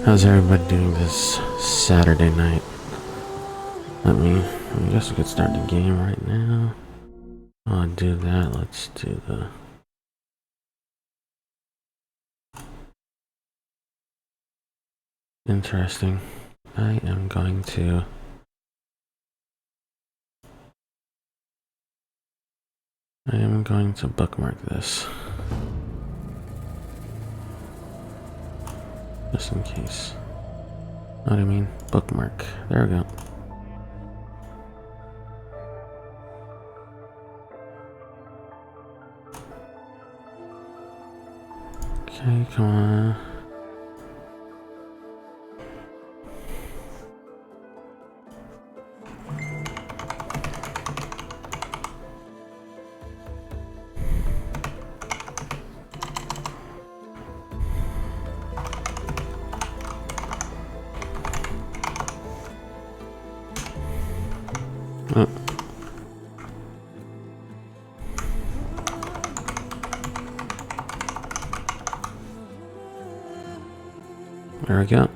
How's everybody doing this Saturday night? I guess we could start the game right now. I'll do that. Let's do the... Interesting. I am going to bookmark this. Just in case. Know what I mean? Bookmark. There we go. Okay, come on. Oh. There we go.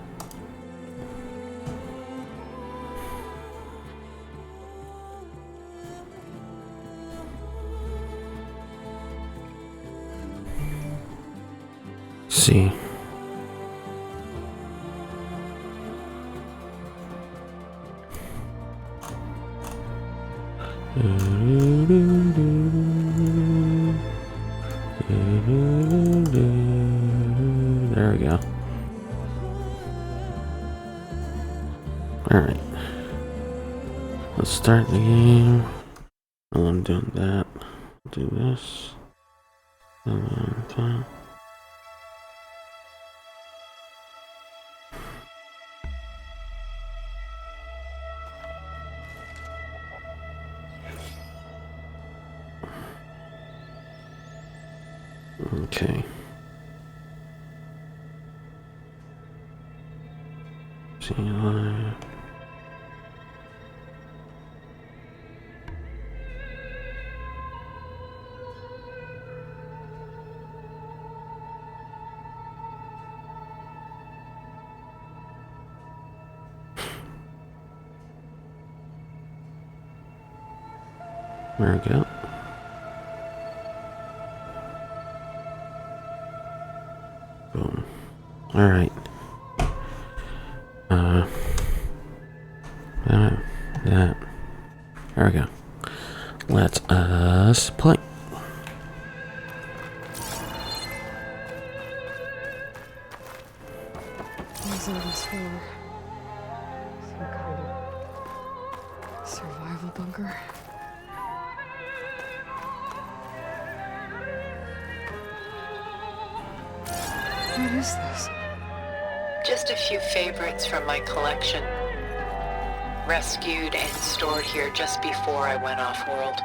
See. There we go. Alright. Let's start the game. While I'm doing that, do this. And then that. Okay. See live. There we go. Boom. Alright. That. There we go. Let us play. What's all this for? Some kind of survival bunker? What is this? Just a few favorites from my collection. Rescued and stored here just before I went off-world.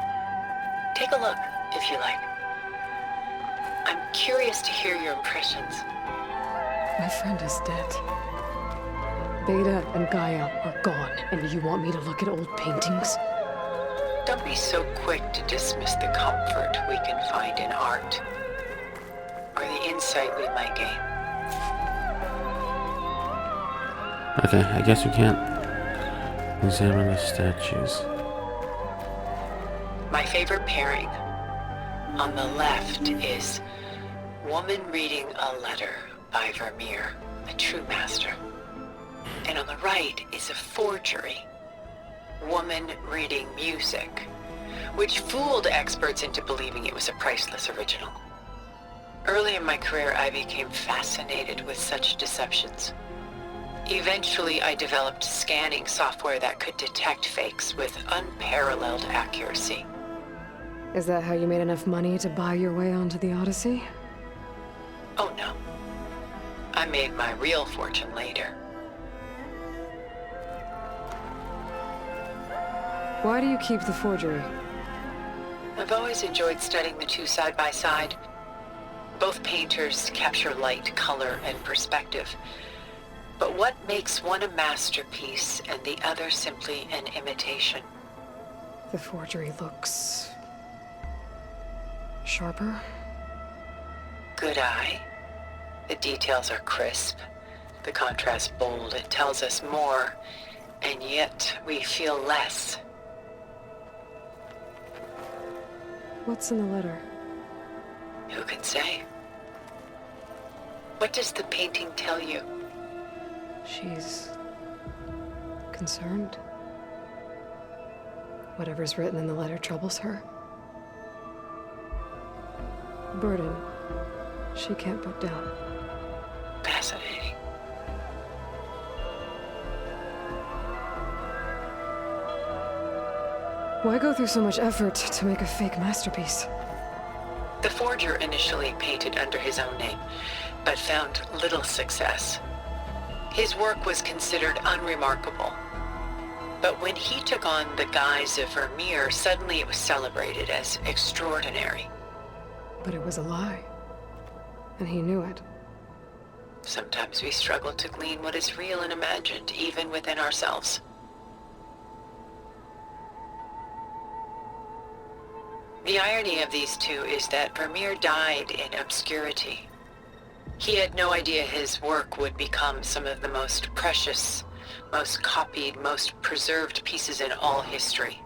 Take a look, if you like. I'm curious to hear your impressions. My friend is dead. Beta and Gaia are gone, and you want me to look at old paintings? Don't be so quick to dismiss the comfort we can find in art, or the insight we might gain. Okay, I guess we can't examine the statues. My favorite pairing. On the left is Woman Reading a Letter by Vermeer, a true master. And on the right is a forgery, Woman Reading Music, which fooled experts into believing it was a priceless original. Early in my career, I became fascinated with such deceptions. Eventually, I developed scanning software that could detect fakes with unparalleled accuracy. Is that how you made enough money to buy your way onto the Odyssey? Oh no. I made my real fortune later. Why do you keep the forgery? I've always enjoyed studying the two side by side. Both painters capture light, color, and perspective. But what makes one a masterpiece and the other simply an imitation? The forgery looks... sharper? Good eye. The details are crisp. The contrast bold. It tells us more, and yet we feel less. What's in the letter? Who can say? What does the painting tell you? She's concerned. Whatever's written in the letter troubles her. A burden she can't put down. Fascinating. Why go through so much effort to make a fake masterpiece? The forger initially painted under his own name, but found little success. His work was considered unremarkable. But when he took on the guise of Vermeer, suddenly it was celebrated as extraordinary. But it was a lie. And he knew it. Sometimes we struggle to glean what is real and imagined, even within ourselves. The irony of these two is that Vermeer died in obscurity. He had no idea his work would become some of the most precious, most copied, most preserved pieces in all history.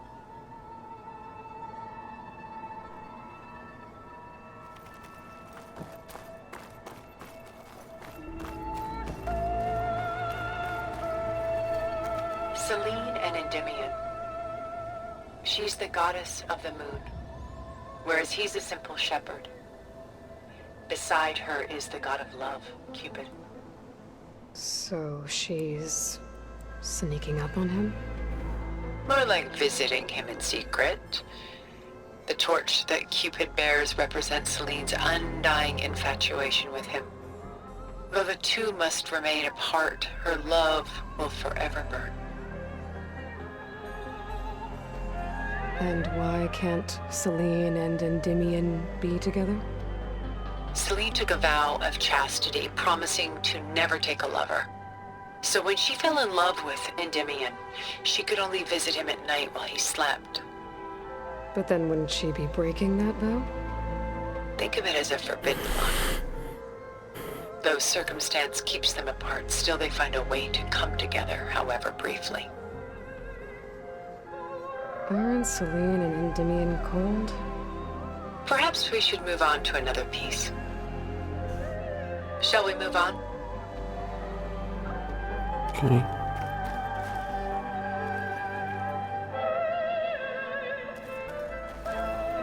Selene and Endymion. She's the goddess of the moon, whereas he's a simple shepherd. Beside her is the god of love, Cupid. So she's sneaking up on him? More like visiting him in secret. The torch that Cupid bears represents Selene's undying infatuation with him. Though the two must remain apart, her love will forever burn. And why can't Selene and Endymion be together? Selene took a vow of chastity, promising to never take a lover. So when she fell in love with Endymion, she could only visit him at night while he slept. But then wouldn't she be breaking that vow? Think of it as a forbidden love. Though circumstance keeps them apart, still they find a way to come together, however briefly. Aren't Selene and Endymion cold? Perhaps we should move on to another piece. Shall we move on? Okay.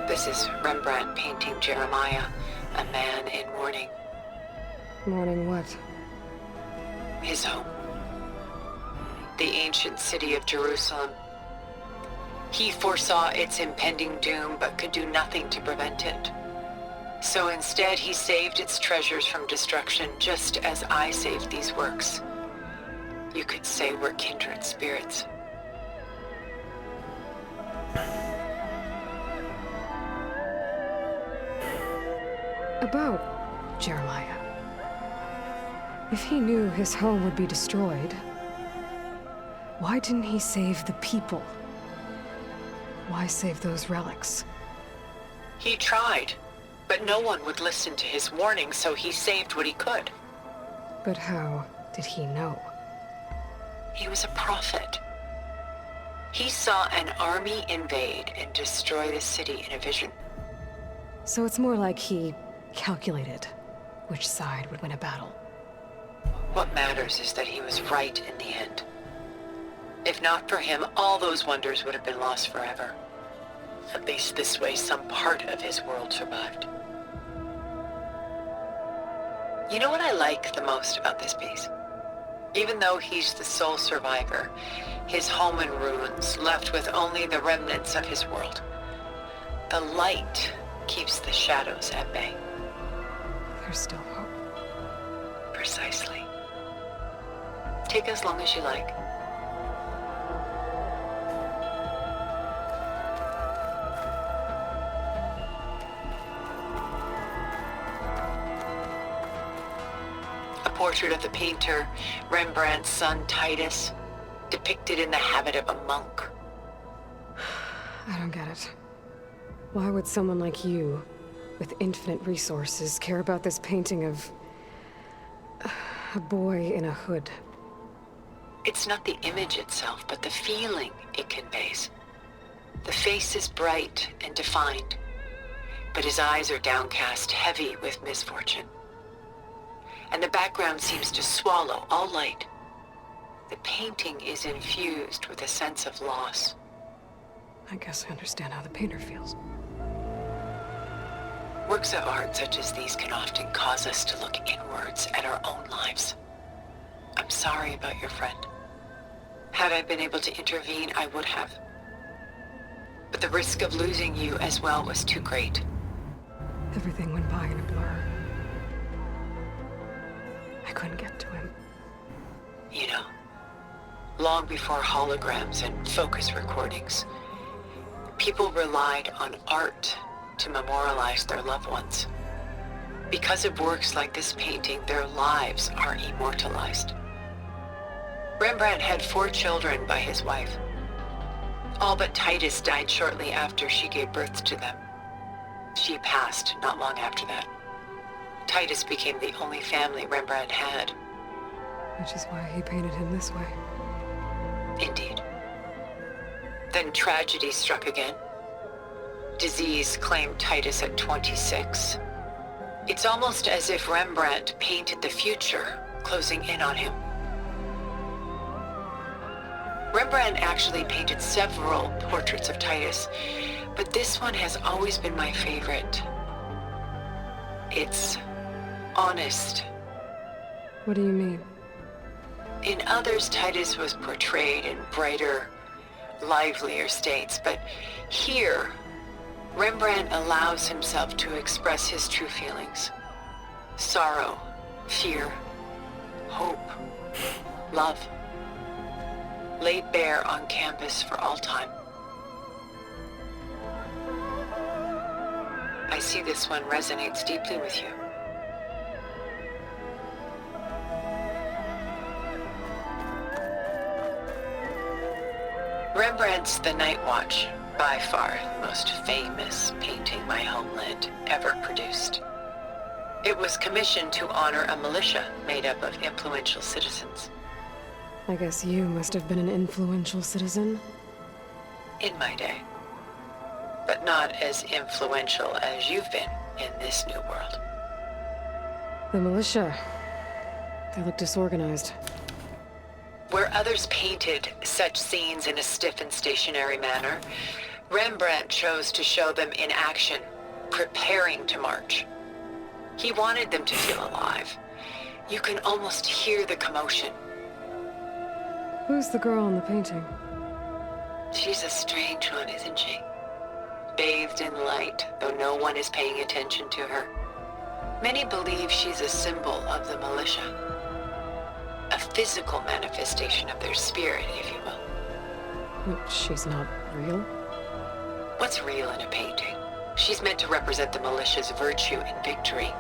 This is Rembrandt painting Jeremiah, a man in mourning. Mourning what? His home. The ancient city of Jerusalem. He foresaw its impending doom, but could do nothing to prevent it. So instead, he saved its treasures from destruction, just as I saved these works. You could say we're kindred spirits. About Jeremiah. If he knew his home would be destroyed, why didn't he save the people? Why save those relics? He tried, but no one would listen to his warning, so he saved what he could. But how did he know? He was a prophet. He saw an army invade and destroy the city in a vision. So it's more like he calculated which side would win a battle. What matters is that he was right in the end. If not for him, all those wonders would have been lost forever. At least this way, some part of his world survived. You know what I like the most about this piece? Even though he's the sole survivor, his home in ruins, left with only the remnants of his world. The light keeps the shadows at bay. There's still hope. Precisely. Take as long as you like. A portrait of the painter, Rembrandt's son Titus, depicted in the habit of a monk. I don't get it. Why would someone like you, with infinite resources, care about this painting of A boy in a hood. It's not the image itself, but the feeling it conveys. The face is bright and defined, but his eyes are downcast, heavy with misfortune. And the background seems to swallow all light. The painting is infused with a sense of loss. I guess I understand how the painter feels. Works of art such as these can often cause us to look inwards at our own lives. I'm sorry about your friend. Had I been able to intervene, I would have. But the risk of losing you as well was too great. Everything went by in a blur. I couldn't get to him. You know, long before holograms and focus recordings, people relied on art to memorialize their loved ones. Because of works like this painting, their lives are immortalized. Rembrandt had 4 children by his wife. All but Titus died shortly after she gave birth to them. She passed not long after that. Titus became the only family Rembrandt had. Which is why he painted him this way. Indeed. Then tragedy struck again. Disease claimed Titus at 26. It's almost as if Rembrandt painted the future, closing in on him. Rembrandt actually painted several portraits of Titus, but this one has always been my favorite. It's honest. What do you mean? In others, Titus was portrayed in brighter, livelier states, but here, Rembrandt allows himself to express his true feelings. Sorrow, fear, hope, love. Laid bare on canvas for all time. I see this one resonates deeply with you. Rembrandt's The Night Watch, by far the most famous painting my homeland ever produced. It was commissioned to honor a militia made up of influential citizens. I guess you must have been an influential citizen. In my day. But not as influential as you've been in this new world. The militia. They look disorganized. Where others painted such scenes in a stiff and stationary manner, Rembrandt chose to show them in action, preparing to march. He wanted them to feel alive. You can almost hear the commotion. Who's the girl in the painting? She's a strange one, isn't she? Bathed in light, though no one is paying attention to her. Many believe she's a symbol of the militia. A physical manifestation of their spirit, if you will. She's not real? What's real in a painting? She's meant to represent the militia's virtue and victory.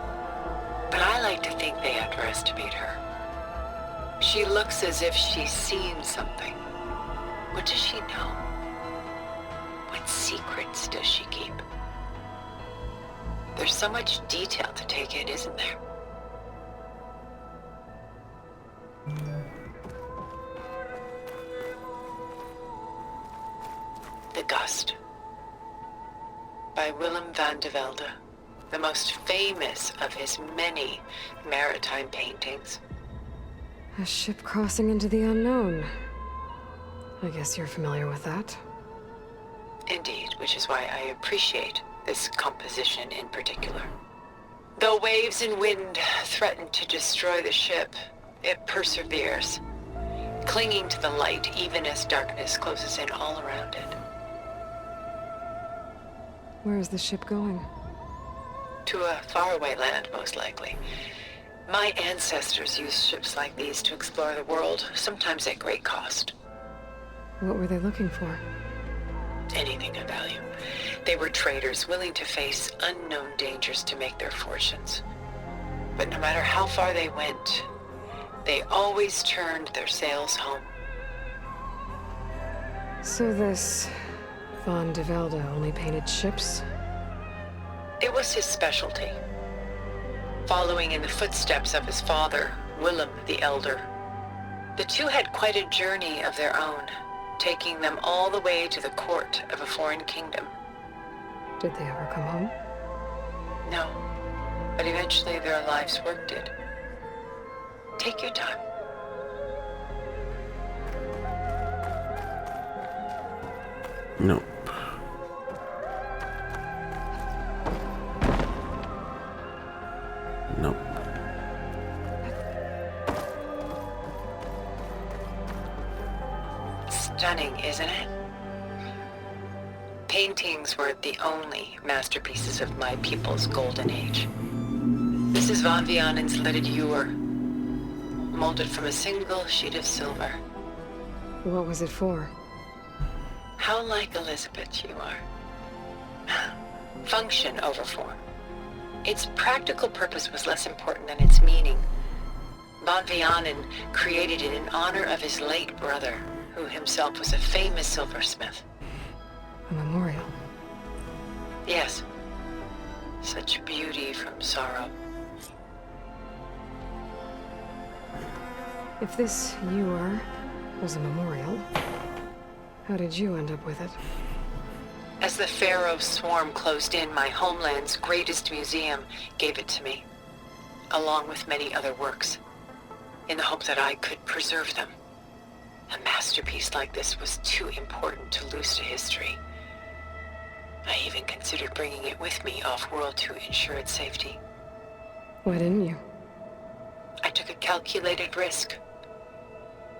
But I like to think they underestimate her. She looks as if she's seen something. What does she know? What secrets does she keep? There's so much detail to take in, isn't there? The Gust, by Willem van de Velde, the most famous of his many maritime paintings. A ship crossing into the unknown. I guess you're familiar with that. Indeed, which is why I appreciate this composition in particular. Though waves and wind threaten to destroy the ship, it perseveres, clinging to the light even as darkness closes in all around it. Where is the ship going? To a faraway land, most likely. My ancestors used ships like these to explore the world, sometimes at great cost. What were they looking for? Anything of value. They were traders willing to face unknown dangers to make their fortunes. But no matter how far they went, they always turned their sails home. So this Van de Velde only painted ships? It was his specialty. Following in the footsteps of his father, Willem the Elder. The two had quite a journey of their own, taking them all the way to the court of a foreign kingdom. Did they ever come home? No, but eventually their life's work did. Take your time. Nope. Nope. Stunning, isn't it? Paintings were the only masterpieces of my people's golden age. This is Von Vianen's leaded ewer, molded from a single sheet of silver. What was it for? How like Elizabeth you are. Function over form. Its practical purpose was less important than its meaning. Von Vianen created it in honor of his late brother, who himself was a famous silversmith. A memorial. Yes. Such beauty from sorrow. If this ewer was a memorial, how did you end up with it? As the Pharaoh's swarm closed in, my homeland's greatest museum gave it to me, along with many other works, in the hope that I could preserve them. A masterpiece like this was too important to lose to history. I even considered bringing it with me off-world to ensure its safety. Why didn't you? I took a calculated risk.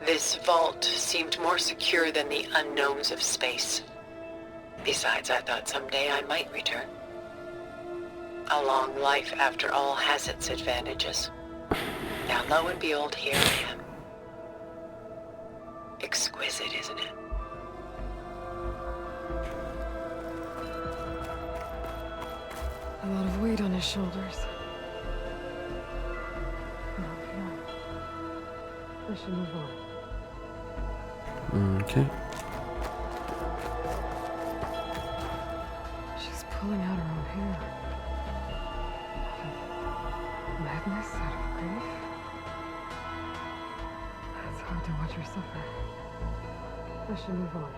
This vault seemed more secure than the unknowns of space. Besides, I thought someday I might return. A long life, after all, has its advantages. Now, lo and behold, here I am. Exquisite, isn't it? A lot of weight on his shoulders. I should move on. Okay. She's pulling out her own hair. Madness out of grief? It's hard to watch her suffer. I should move on.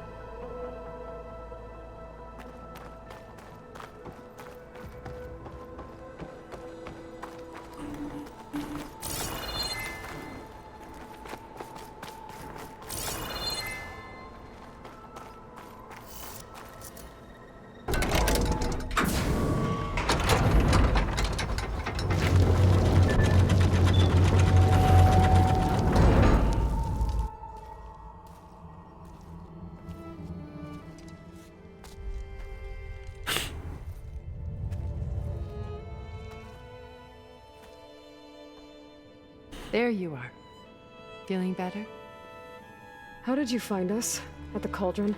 There you are. Feeling better? How did you find us? At the cauldron?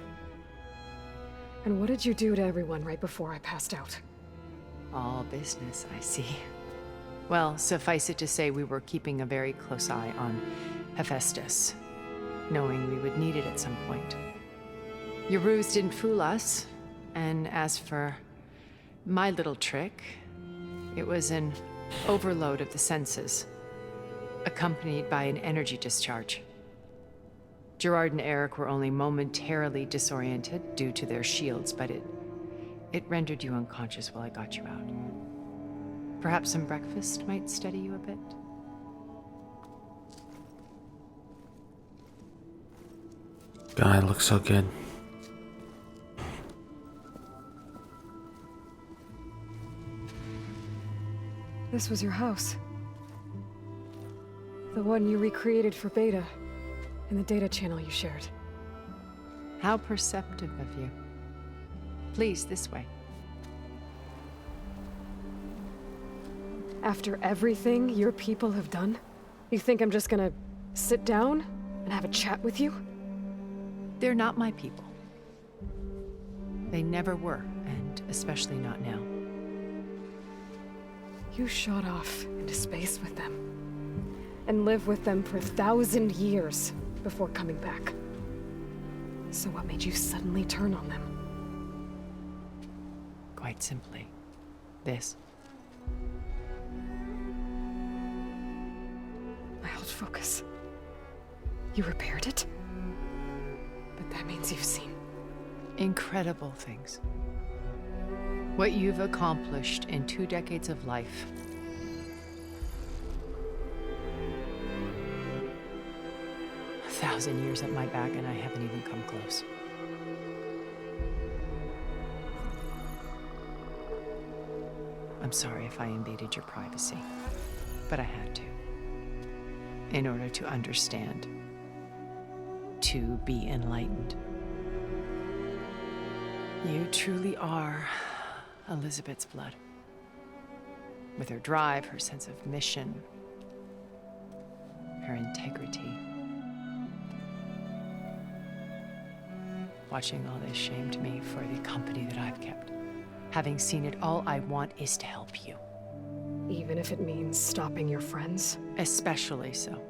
And what did you do to everyone right before I passed out? All business, I see. Well, suffice it to say we were keeping a very close eye on Hephaestus, knowing we would need it at some point. Your ruse didn't fool us, and as for my little trick, it was an overload of the senses, accompanied by an energy discharge. Gerard and Eric were only momentarily disoriented due to their shields, but it rendered you unconscious while I got you out. Perhaps some breakfast might steady you a bit? God, it looks so good. This was your house. The one you recreated for Beta, in the data channel you shared. How perceptive of you. Please, this way. After everything your people have done, you think I'm just gonna sit down and have a chat with you? They're not my people. They never were, and especially not now. You shot off into space with them, and lived with them for 1,000 years before coming back. So what made you suddenly turn on them? Quite simply, this. I'll focus. You repaired it? But that means you've seen... Incredible things. What you've accomplished in 2 decades of life. A 1,000 years at my back and I haven't even come close. I'm sorry if I invaded your privacy, but I had to. In order to understand. To be enlightened. You truly are Elizabeth's blood. With her drive, her sense of mission, her integrity. Watching all this shamed me for the company that I've kept. Having seen it, all I want is to help you. Even if it means stopping your friends? Especially so.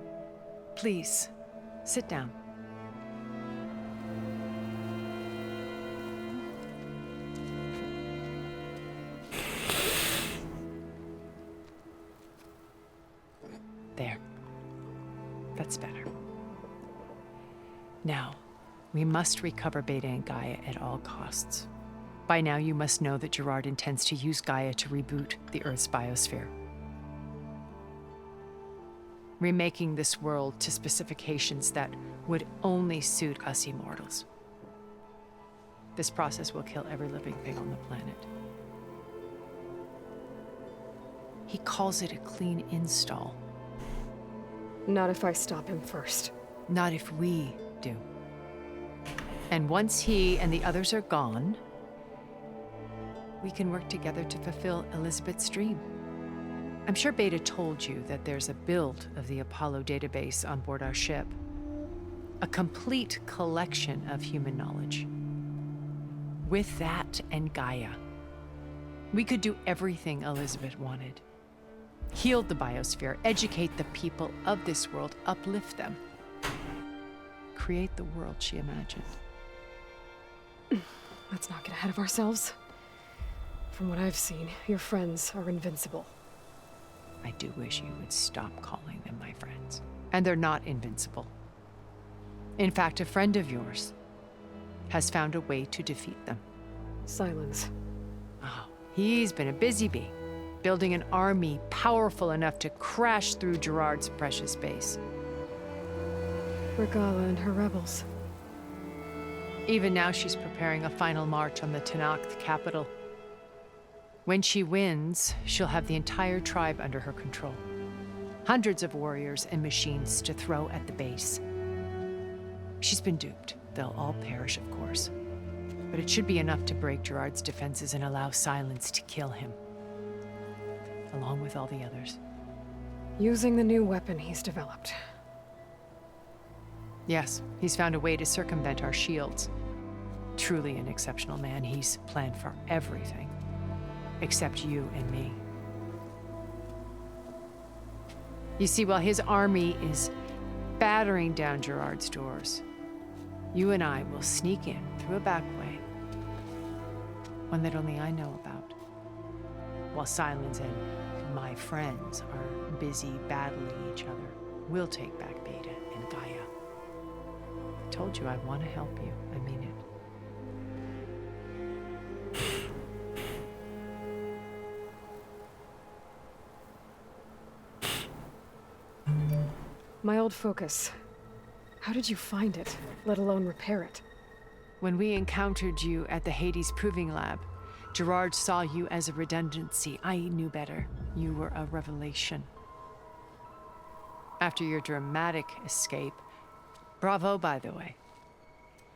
Please, sit down. There. That's better. Now, we must recover Beta and Gaia at all costs. By now, you must know that Gerard intends to use Gaia to reboot the Earth's biosphere. Remaking this world to specifications that would only suit us immortals. This process will kill every living thing on the planet. He calls it a clean install. Not if I stop him first. Not if we do. And once he and the others are gone, we can work together to fulfill Elizabeth's dream. I'm sure Beta told you that there's a build of the Apollo database on board our ship. A complete collection of human knowledge. With that and Gaia, we could do everything Elizabeth wanted. Heal the biosphere, educate the people of this world, uplift them. Create the world she imagined. Let's not get ahead of ourselves. From what I've seen, your friends are invincible. I do wish you would stop calling them my friends. And they're not invincible. In fact, a friend of yours has found a way to defeat them. Silence. Oh, he's been a busy bee, building an army powerful enough to crash through Gerard's precious base. Regala and her rebels. Even now, she's preparing a final march on the Tenakth capital. When she wins, she'll have the entire tribe under her control. Hundreds of warriors and machines to throw at the base. She's been duped. They'll all perish, of course. But it should be enough to break Gerard's defenses and allow Silence to kill him. Along with all the others. Using the new weapon he's developed. Yes, he's found a way to circumvent our shields. Truly an exceptional man. He's planned for everything. Except you and me. You see, while his army is battering down Gerard's doors, you and I will sneak in through a back way. One that only I know about. While Silence and my friends are busy battling each other, we'll take back Beta and Gaia. I told you I want to help you. I mean it. My old focus. How did you find it, let alone repair it? When we encountered you at the Hades Proving Lab, Gerard saw you as a redundancy. I knew better. You were a revelation. After your dramatic escape, bravo, by the way.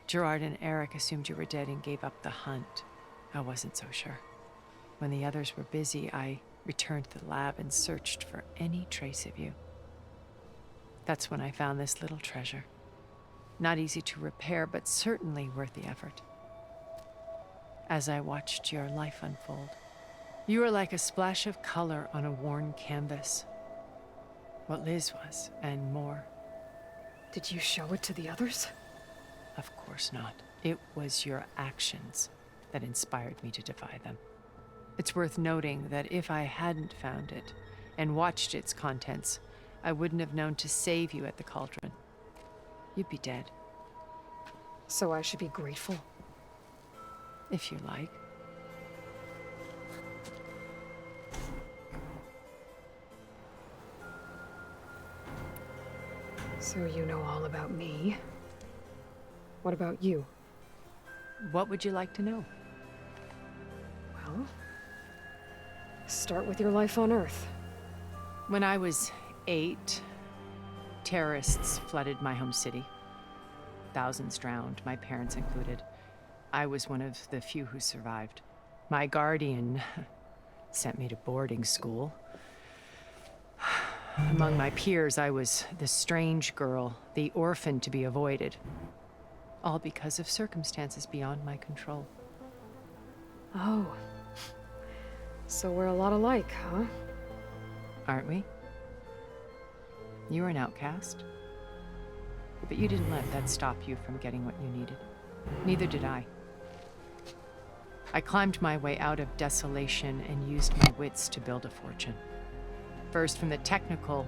Gerard and Eric assumed you were dead and gave up the hunt. I wasn't so sure. When the others were busy, I returned to the lab and searched for any trace of you. That's when I found this little treasure. Not easy to repair, but certainly worth the effort. As I watched your life unfold, you were like a splash of color on a worn canvas. What Liz was, and more. Did you show it to the others? Of course not. It was your actions that inspired me to defy them. It's worth noting that if I hadn't found it and watched its contents, I wouldn't have known to save you at the Cauldron. You'd be dead, So I should be grateful. if you like. So you know all about me. What about you? What would you like to know? Well, start with your life on Earth. When I was 8, terrorists flooded my home city. Thousands drowned, my parents included. I was one of the few who survived. My guardian sent me to boarding school. Among my peers, I was the strange girl, the orphan to be avoided. All because of circumstances beyond my control. Oh. So we're a lot alike, huh? Aren't we? You were an outcast. But you didn't let that stop you from getting what you needed. Neither did I. I climbed my way out of desolation and used my wits to build a fortune. First, from the technical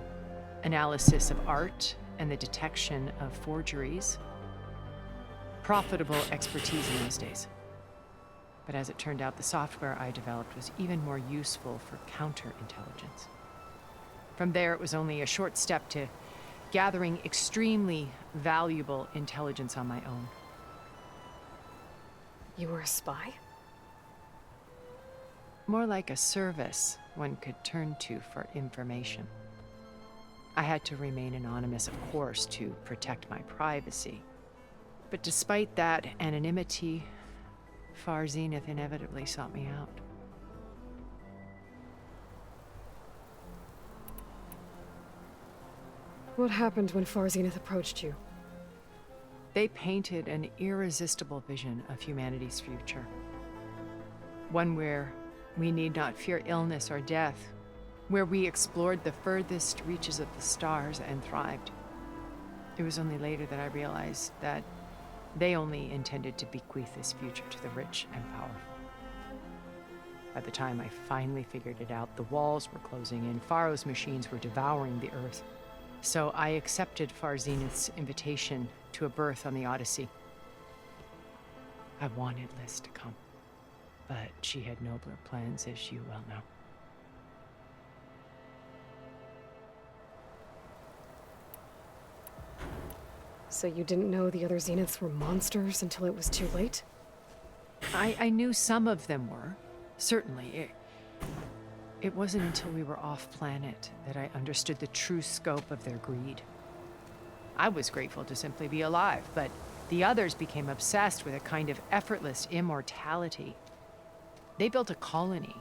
analysis of art and the detection of forgeries. Profitable expertise in those days. But as it turned out, the software I developed was even more useful for counterintelligence. From there, it was only a short step to gathering extremely valuable intelligence on my own. You were a spy? More like a service one could turn to for information. I had to remain anonymous, of course, to protect my privacy. But despite that anonymity, Far Zenith inevitably sought me out. What happened when Far Zenith approached you? They painted an irresistible vision of humanity's future. One where we need not fear illness or death, where we explored the furthest reaches of the stars and thrived. It was only later that I realized that they only intended to bequeath this future to the rich and powerful. By the time I finally figured it out, the walls were closing in, Pharaoh's machines were devouring the earth. So I accepted Far Zenith's invitation to a berth on the Odyssey. I wanted Liz to come, but she had nobler plans, as you well know. So you didn't know the other Zeniths were monsters until it was too late? I knew some of them were, certainly. It wasn't until we were off-planet that I understood the true scope of their greed. I was grateful to simply be alive, but the others became obsessed with a kind of effortless immortality. They built a colony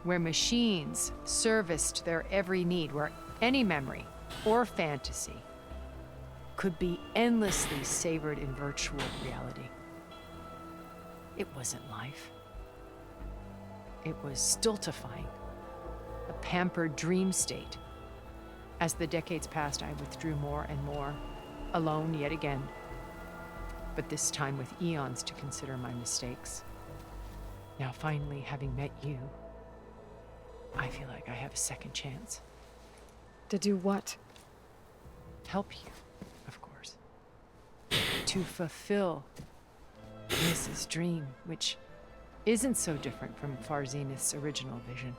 where machines serviced their every need, where any memory or fantasy could be endlessly savored in virtual reality. It wasn't life. It was stultifying, a pampered dream state. As the decades passed, I withdrew more and more, alone yet again, but this time with eons to consider my mistakes. Now finally, having met you, I feel like I have a second chance. To do what? Help you, of course. To fulfill Mrs. Dream, which isn't so different from Far Zenith's original vision.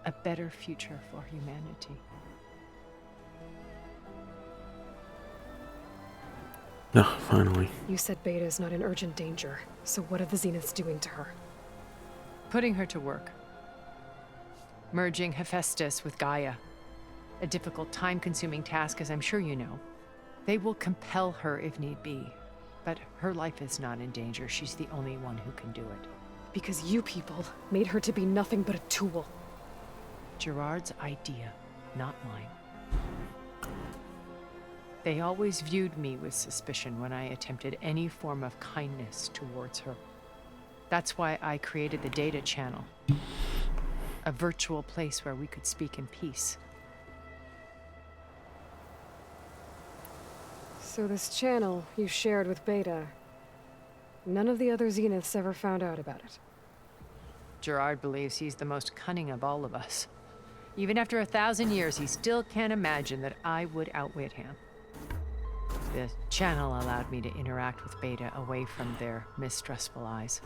A better future for humanity. Oh, finally. You said Beta is not in urgent danger, so what are the Zeniths doing to her? Putting her to work. Merging Hephaestus with Gaia. A difficult, time-consuming task, as I'm sure you know. They will compel her if need be, but her life is not in danger. She's the only one who can do it. Because you people made her to be nothing but a tool. Gerard's idea, not mine. They always viewed me with suspicion when I attempted any form of kindness towards her. That's why I created the Data Channel, a virtual place where we could speak in peace. So this channel you shared with Beta, none of the other Zeniths ever found out about it. Gerard believes he's the most cunning of all of us. Even after 1,000 years, he still can't imagine that I would outwit him. The channel allowed me to interact with Beta away from their mistrustful eyes.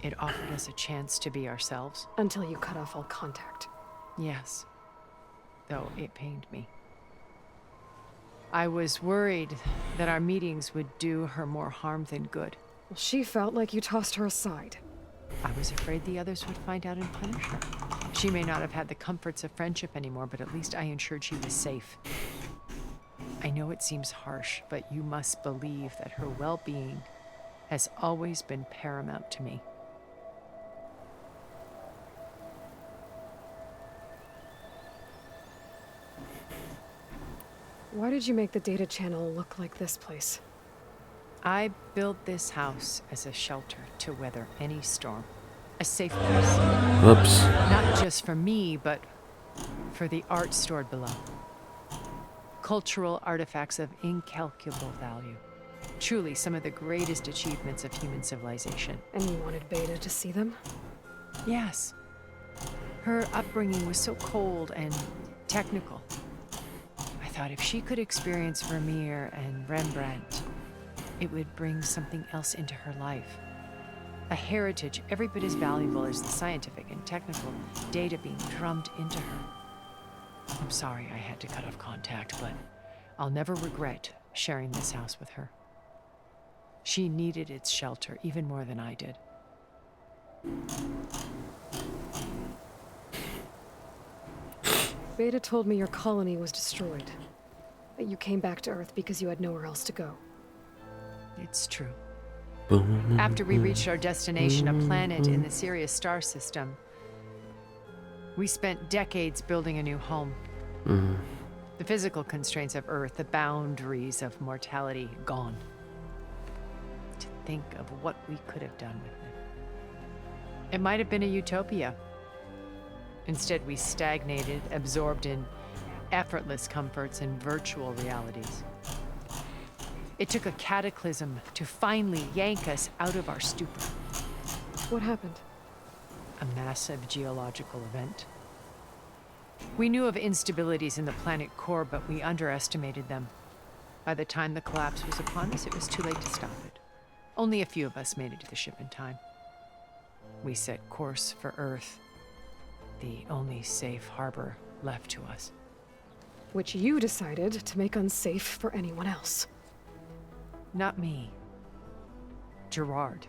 It offered us a chance to be ourselves. Until you cut off all contact. Yes, though it pained me. I was worried that our meetings would do her more harm than good. Well, she felt like you tossed her aside. I was afraid the others would find out and punish her. She may not have had the comforts of friendship anymore, but at least I ensured she was safe. I know it seems harsh, but you must believe that her well-being has always been paramount to me. Why did you make the data channel look like this place? I built this house as a shelter to weather any storm. A safe place. Whoops. Not just for me, but for the art stored below. Cultural artifacts of incalculable value. Truly some of the greatest achievements of human civilization. And you wanted Beta to see them? Yes. Her upbringing was so cold and technical. I thought if she could experience Vermeer and Rembrandt, it would bring something else into her life. A heritage every bit as valuable as the scientific and technical data being drummed into her. I'm sorry I had to cut off contact, but I'll never regret sharing this house with her. She needed its shelter even more than I did. Beta told me your colony was destroyed. That you came back to Earth because you had nowhere else to go. It's true. Boom. After we reached our destination, a planet in the Sirius star system, we spent decades building a new home. The physical constraints of Earth, the boundaries of mortality, gone. To think of what we could have done with it. It might have been a utopia. Instead, we stagnated, absorbed in effortless comforts and virtual realities. It took a cataclysm to finally yank us out of our stupor. What happened? A massive geological event. We knew of instabilities in the planet core, but we underestimated them. By the time the collapse was upon us, it was too late to stop it. Only a few of us made it to the ship in time. We set course for Earth, the only safe harbor left to us. Which you decided to make unsafe for anyone else. Not me. Gerard.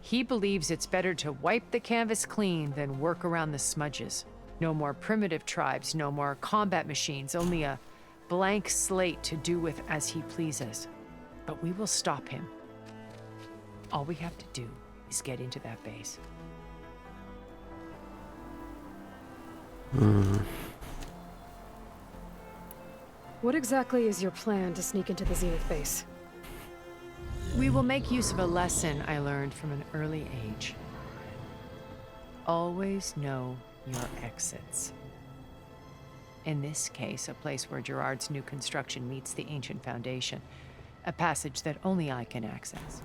He believes it's better to wipe the canvas clean than work around the smudges. No more primitive tribes, no more combat machines, only a blank slate to do with as he pleases. But we will stop him. All we have to do is get into that base. What exactly is your plan to sneak into the Zenith base? We will make use of a lesson I learned from an early age. Always know your exits. In this case, a place where Gerard's new construction meets the ancient foundation. A passage that only I can access.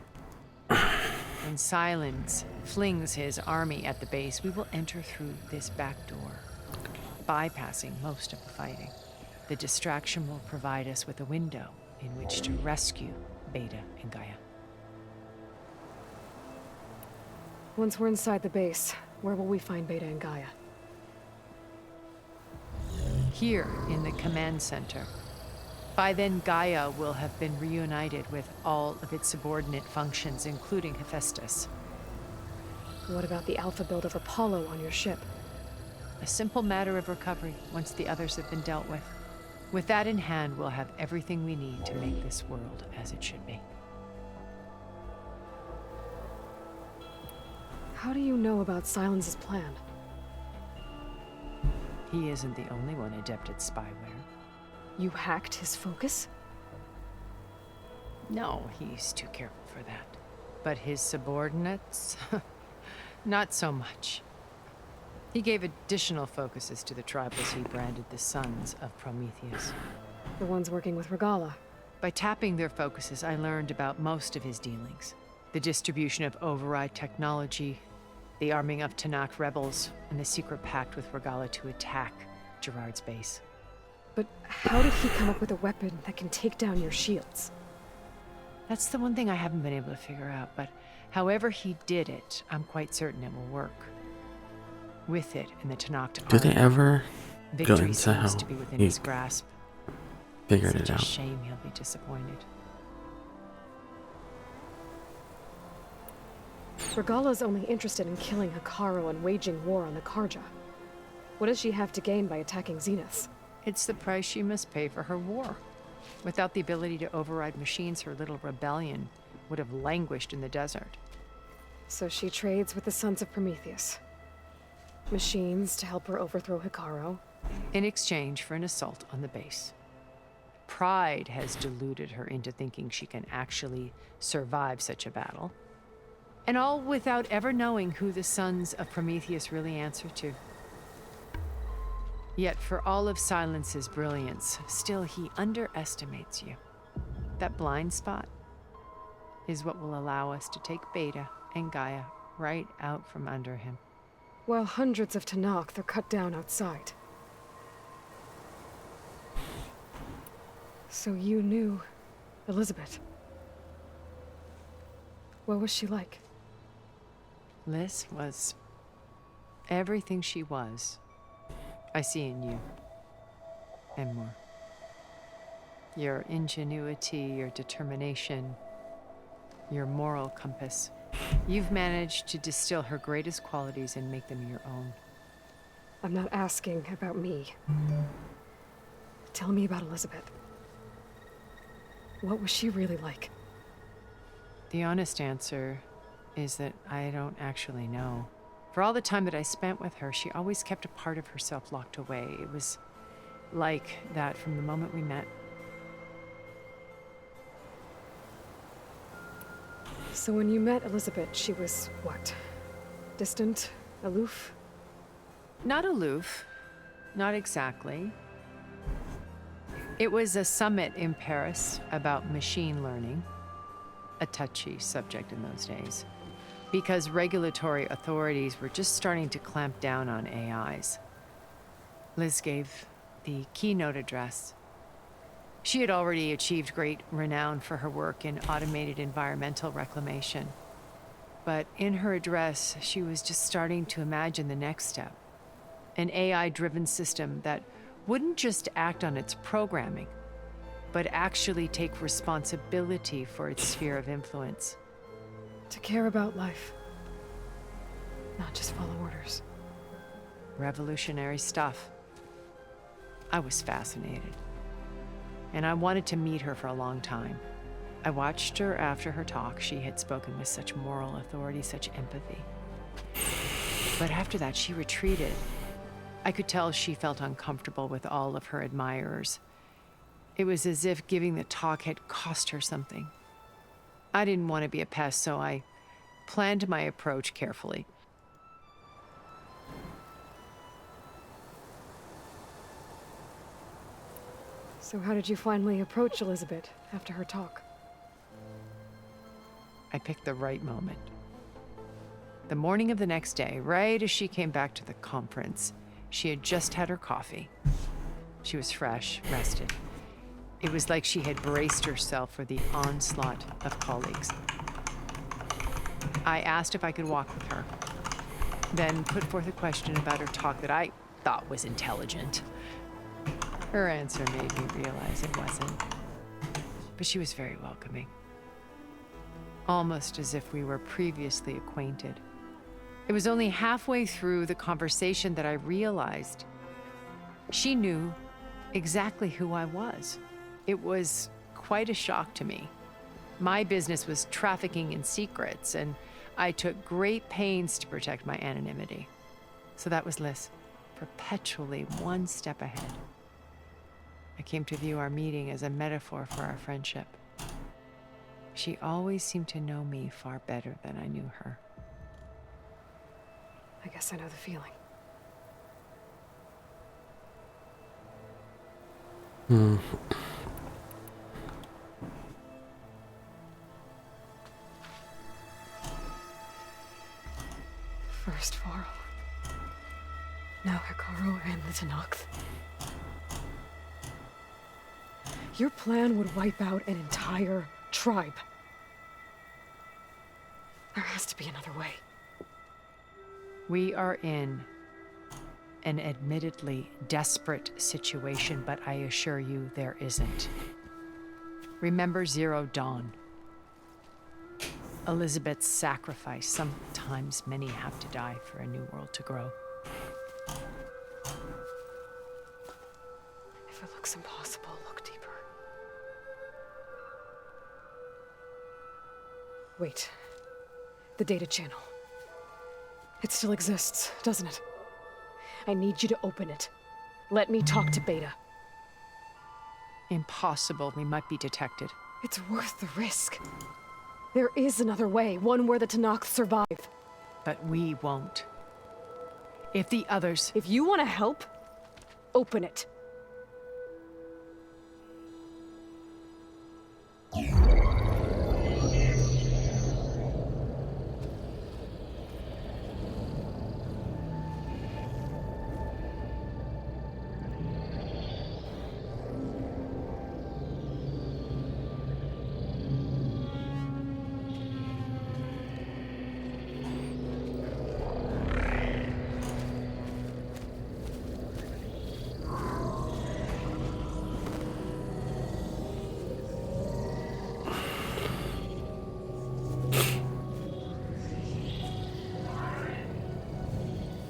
When Silence flings his army at the base, we will enter through this back door, bypassing most of the fighting. The distraction will provide us with a window in which to rescue Beta and Gaia. Once we're inside the base, where will we find Beta and Gaia? Here in the command center. By then, Gaia will have been reunited with all of its subordinate functions, including Hephaestus. What about the alpha build of Apollo on your ship? A simple matter of recovery once the others have been dealt with. With that in hand, we'll have everything we need to make this world as it should be. How do you know about Silence's plan? He isn't the only one adept at spyware. You hacked his focus? No, he's too careful for that. But his subordinates? Not so much. He gave additional focuses to the tribals he branded the Sons of Prometheus. The ones working with Regala. By tapping their focuses, I learned about most of his dealings. The distribution of override technology, the arming of Tanakh rebels, and the secret pact with Regala to attack Gerard's base. But how did he come up with a weapon that can take down your shields? That's the one thing I haven't been able to figure out, but however he did it, I'm quite certain it will work. With it in the Tanakh Do they ever go victory into how seems to be within he his grasp. figured Such it a out? shame he'll be disappointed. Regala's only interested in killing Hekarro and waging war on the Karja. What does she have to gain by attacking Zenith? It's the price she must pay for her war. Without the ability to override machines, her little rebellion would have languished in the desert. So she trades with the Sons of Prometheus. Machines to help her overthrow Hekarro. In exchange for an assault on the base. Pride has deluded her into thinking she can actually survive such a battle. And all without ever knowing who the Sons of Prometheus really answer to. Yet for all of Silence's brilliance, still he underestimates you. That blind spot is what will allow us to take Beta and Gaia right out from under him. While hundreds of Tanakh are cut down outside. So you knew Elizabeth. What was she like? Liz was everything she was. I see in you. And more. Your ingenuity, your determination, your moral compass. You've managed to distill her greatest qualities and make them your own. I'm not asking about me. Tell me about Elizabeth. What was she really like? The honest answer is that I don't actually know. For all the time that I spent with her, she always kept a part of herself locked away. It was like that from the moment we met. So when you met Elizabeth, she was what? Distant? Aloof? Not aloof. Not exactly. It was a summit in Paris about machine learning, a touchy subject in those days, because regulatory authorities were just starting to clamp down on AIs. Liz gave the keynote address. She had already achieved great renown for her work in automated environmental reclamation. But in her address, she was just starting to imagine the next step. An AI-driven system that wouldn't just act on its programming, but actually take responsibility for its sphere of influence. To care about life. Not just follow orders. Revolutionary stuff. I was fascinated. And I wanted to meet her for a long time. I watched her after her talk. She had spoken with such moral authority, such empathy. But after that, she retreated. I could tell she felt uncomfortable with all of her admirers. It was as if giving the talk had cost her something. I didn't want to be a pest, so I planned my approach carefully. So how did you finally approach Elizabeth after her talk? I picked the right moment. The morning of the next day, right as she came back to the conference, she had just had her coffee. She was fresh, rested. It was like she had braced herself for the onslaught of colleagues. I asked if I could walk with her, then put forth a question about her talk that I thought was intelligent. Her answer made me realize it wasn't. But she was very welcoming. Almost as if we were previously acquainted. It was only halfway through the conversation that I realized she knew exactly who I was. It was quite a shock to me. My business was trafficking in secrets, and I took great pains to protect my anonymity. So that was Liz, perpetually one step ahead. I came to view our meeting as a metaphor for our friendship. She always seemed to know me far better than I knew her. I guess I know the feeling. For Tenakth? Your plan would wipe out an entire tribe. There has to be another way. We are in an admittedly desperate situation, but I assure you there isn't. Remember Zero Dawn. Elizabeth's sacrifice. Sometimes many have to die for a new world to grow. If it looks impossible, look deeper. Wait. The data channel. It still exists, doesn't it? I need you to open it. Let me talk to Beta. Impossible. We might be detected. It's worth the risk. There is another way, one where the Tenakth survive. But we won't. If the others... If you want to help, open it.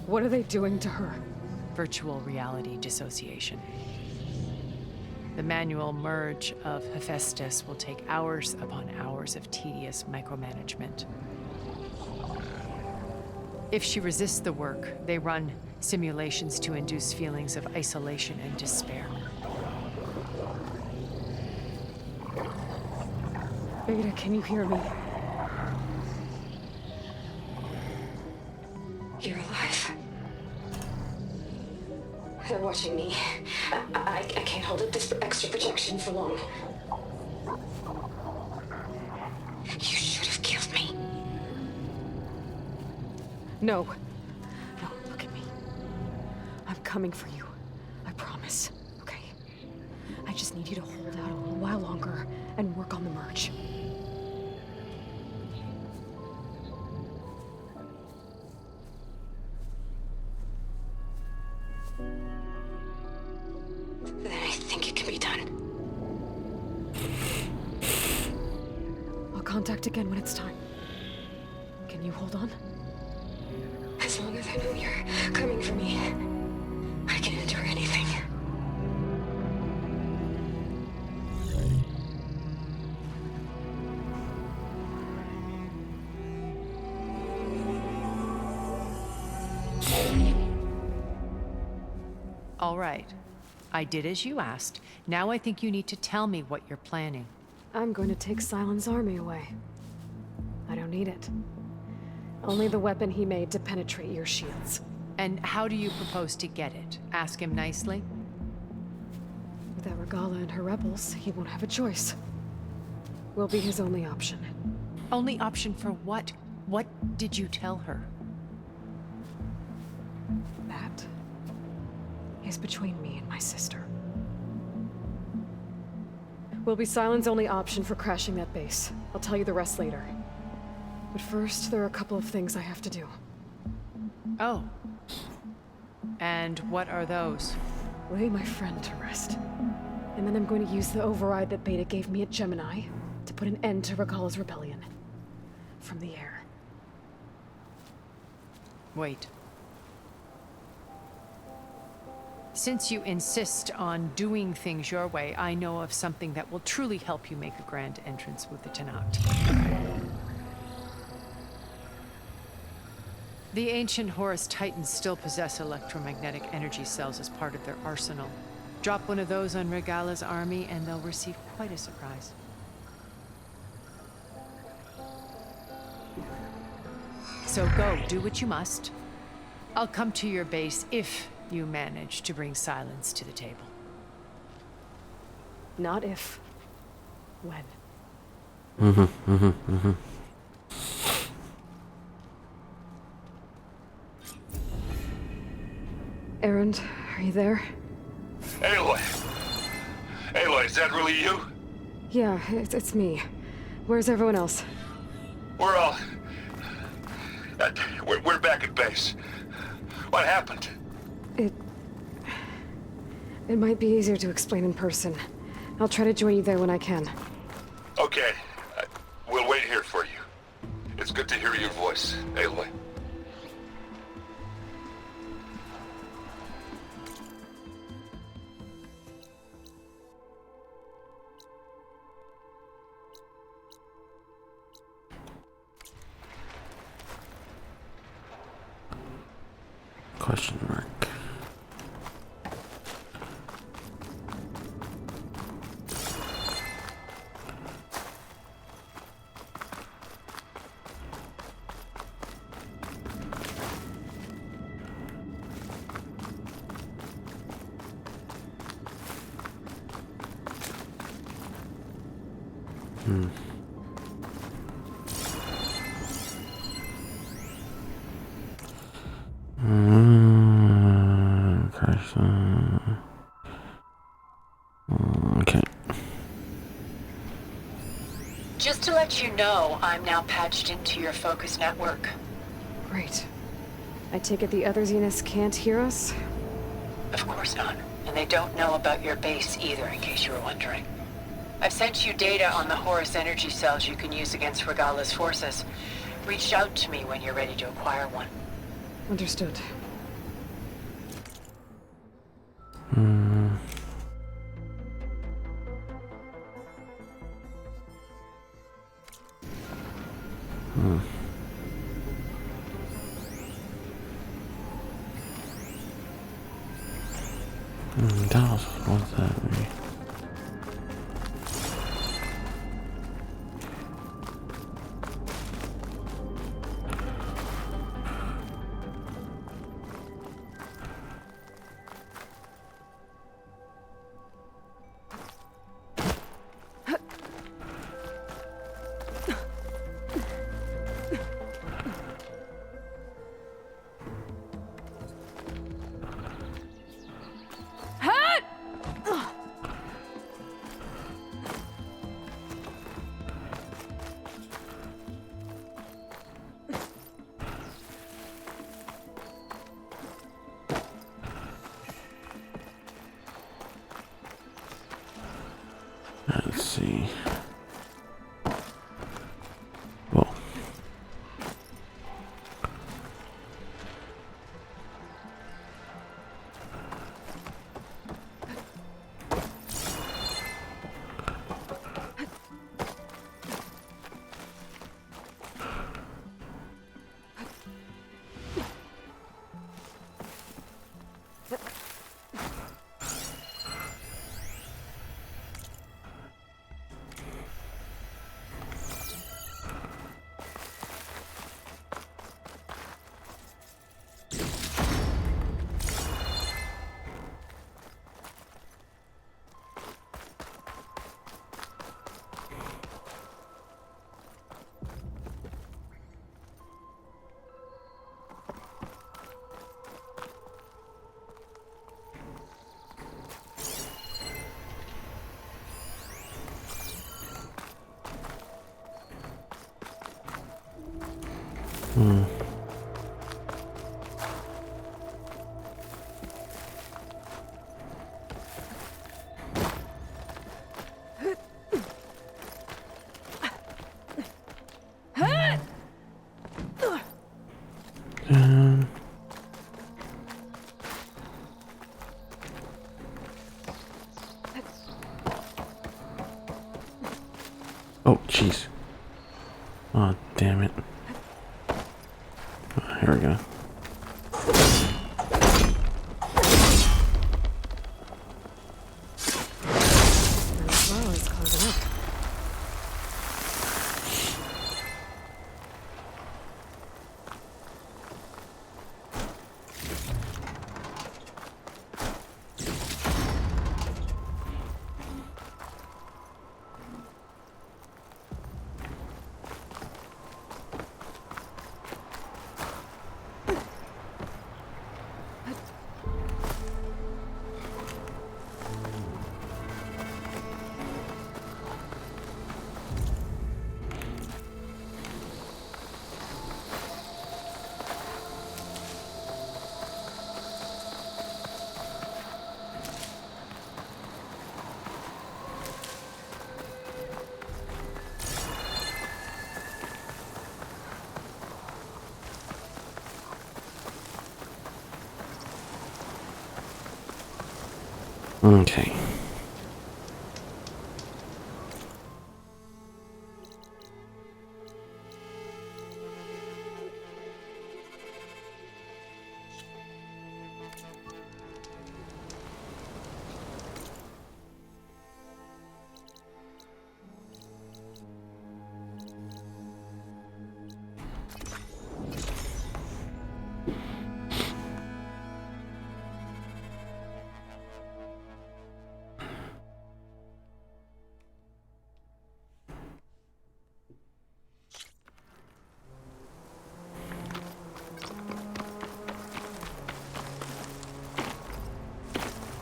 What are they doing to her? Virtual reality dissociation. The manual merge of Hephaestus will take hours upon hours of tedious micromanagement. If she resists the work, they run simulations to induce feelings of isolation and despair. Beta, can you hear me? You're alive. They're watching me. I can't hold up this extra protection for long. You should have killed me. No. No, look at me. I'm coming for you. I promise. Okay? I just need you to hold out a little while longer and work on the merge. Then I think it can be done. I'll contact again when it's time. Can you hold on? As long as I know you're coming for me, I can endure anything. All right. I did as you asked. Now I think you need to tell me what you're planning. I'm going to take Sylens' army away. I don't need it. Only the weapon he made to penetrate your shields. And how do you propose to get it? Ask him nicely? Without Regala and her rebels, he won't have a choice. We'll be his only option. Only option for what? What did you tell her? That is between me and my sister. Will be Sylens' only option for crashing that base. I'll tell you the rest later. But first, there are a couple of things I have to do. Oh. And what are those? Lay my friend to rest. And then I'm going to use the override that Beta gave me at Gemini to put an end to Regala's rebellion. From the air. Wait. Since you insist on doing things your way, I know of something that will truly help you make a grand entrance with the Tenakth. The ancient Horus Titans still possess electromagnetic energy cells as part of their arsenal. Drop one of those on Regala's army and they'll receive quite a surprise. So go, do what you must. I'll come to your base if you manage to bring Sylens to the table. Not if. When. Erend, Are you there? Aloy! Aloy, is that really you? Yeah, it's me. Where's everyone else? We're all... we're back at base. What happened? It might be easier to explain in person. I'll try to join you there when I can. Okay. We'll wait here for you. It's good to hear your voice, Aloy. Question mark. Okay. Just to let you know, I'm now patched into your focus network. Great. I take it the other Zeniths can't hear us? Of course not. And they don't know about your base either, in case you were wondering. I've sent you data on the Horus energy cells you can use against Regala's forces. Reach out to me when you're ready to acquire one. Understood. What's that mean? Let's see. Whoa. Oh, jeez. Oh, damn it. Oh, here we go. Well, it's closing up. Okay.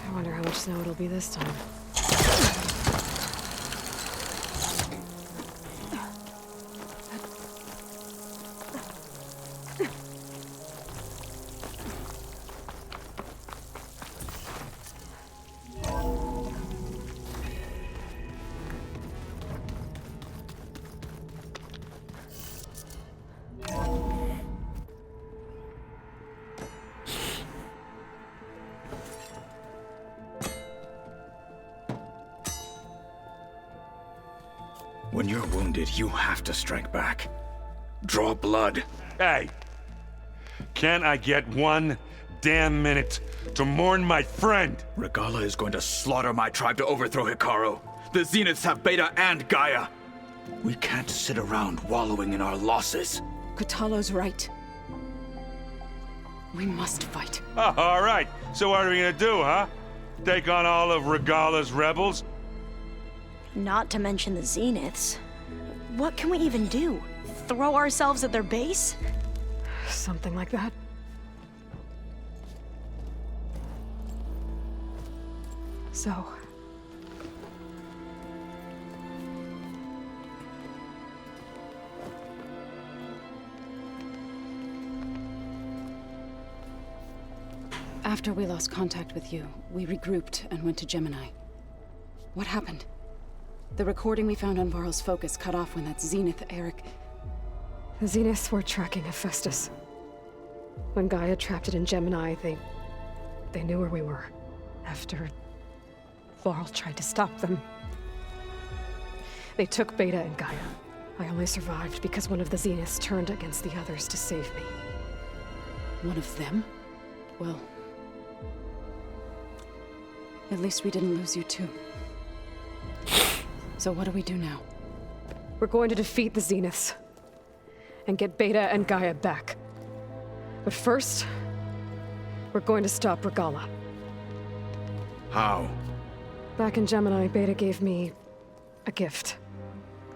I wonder how much snow it'll be this time. When you're wounded, you have to strike back. Draw blood. Hey! Can't I get one damn minute to mourn my friend? Regalla is going to slaughter my tribe to overthrow Hikaru. The Zeniths have Beta and Gaia. We can't sit around wallowing in our losses. Kotallo's right. We must fight. Oh, all right. So what are we gonna do, huh? Take on all of Regalla's rebels? Not to mention the Zeniths. What can we even do? Throw ourselves at their base? Something like that. So... After we lost contact with you, we regrouped and went to Gemini. What happened? The recording we found on Varl's focus cut off when that Zenith Eric... The Zeniths were tracking Hephaestus. When Gaia trapped it in Gemini, they knew where we were. After Varl tried to stop them. They took Beta and Gaia. I only survived because one of the Zeniths turned against the others to save me. One of them? Well... at least we didn't lose you too. So what do we do now? We're going to defeat the Zeniths. And get Beta and Gaia back. But first, we're going to stop Regalla. How? Back in Gemini, Beta gave me a gift.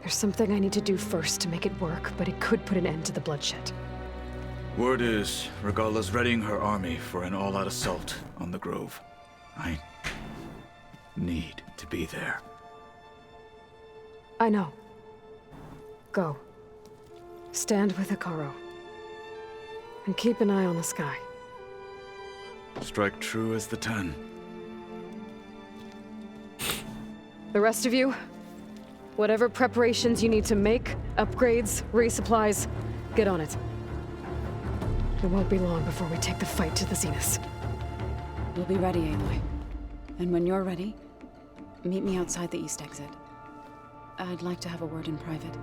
There's something I need to do first to make it work, but it could put an end to the bloodshed. Word is, Regalla's readying her army for an all-out assault on the Grove. I need to be there. I know. Go. Stand with Hikaru. And keep an eye on the sky. Strike true as the 10. The rest of you, whatever preparations you need to make, upgrades, resupplies, get on it. It won't be long before we take the fight to the Zeniths. We'll be ready, Aloy. And when you're ready, meet me outside the east exit. I'd like to have a word in private.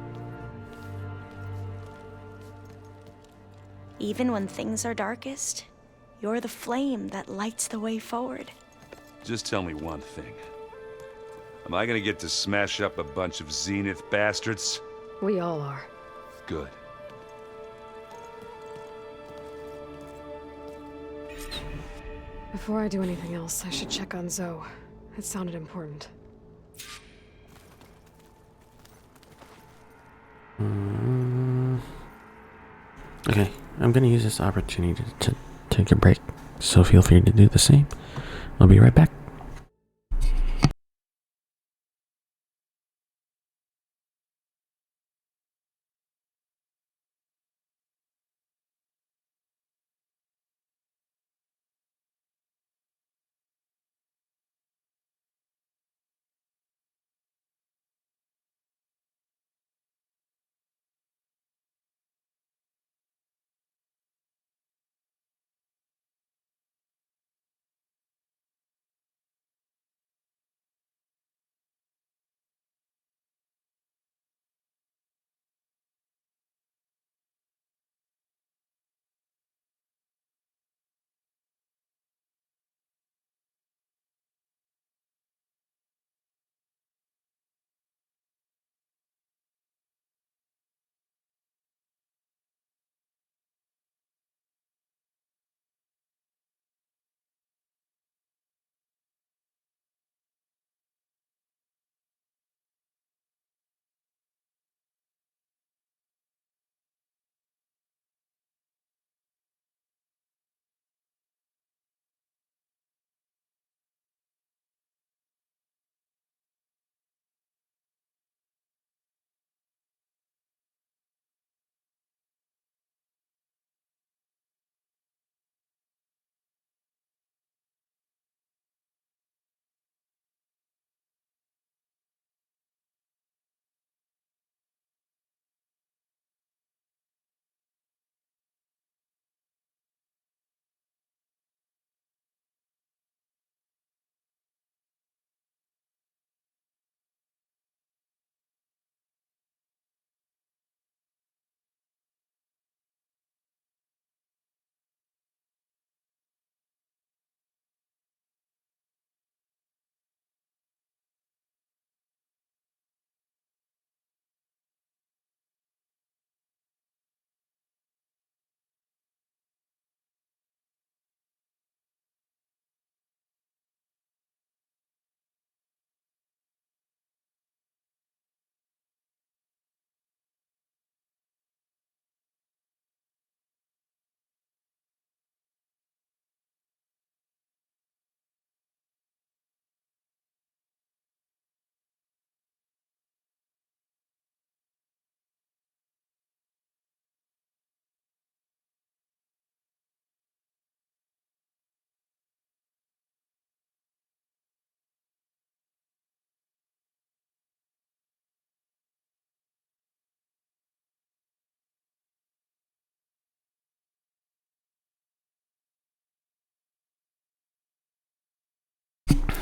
Even when things are darkest, you're the flame that lights the way forward. Just tell me one thing. Am I gonna get to smash up a bunch of Zenith bastards? We all are. Good. Before I do anything else, I should check on Zoe. It sounded important. Okay, I'm gonna use this opportunity to take a break, so feel free to do the same. I'll be right back.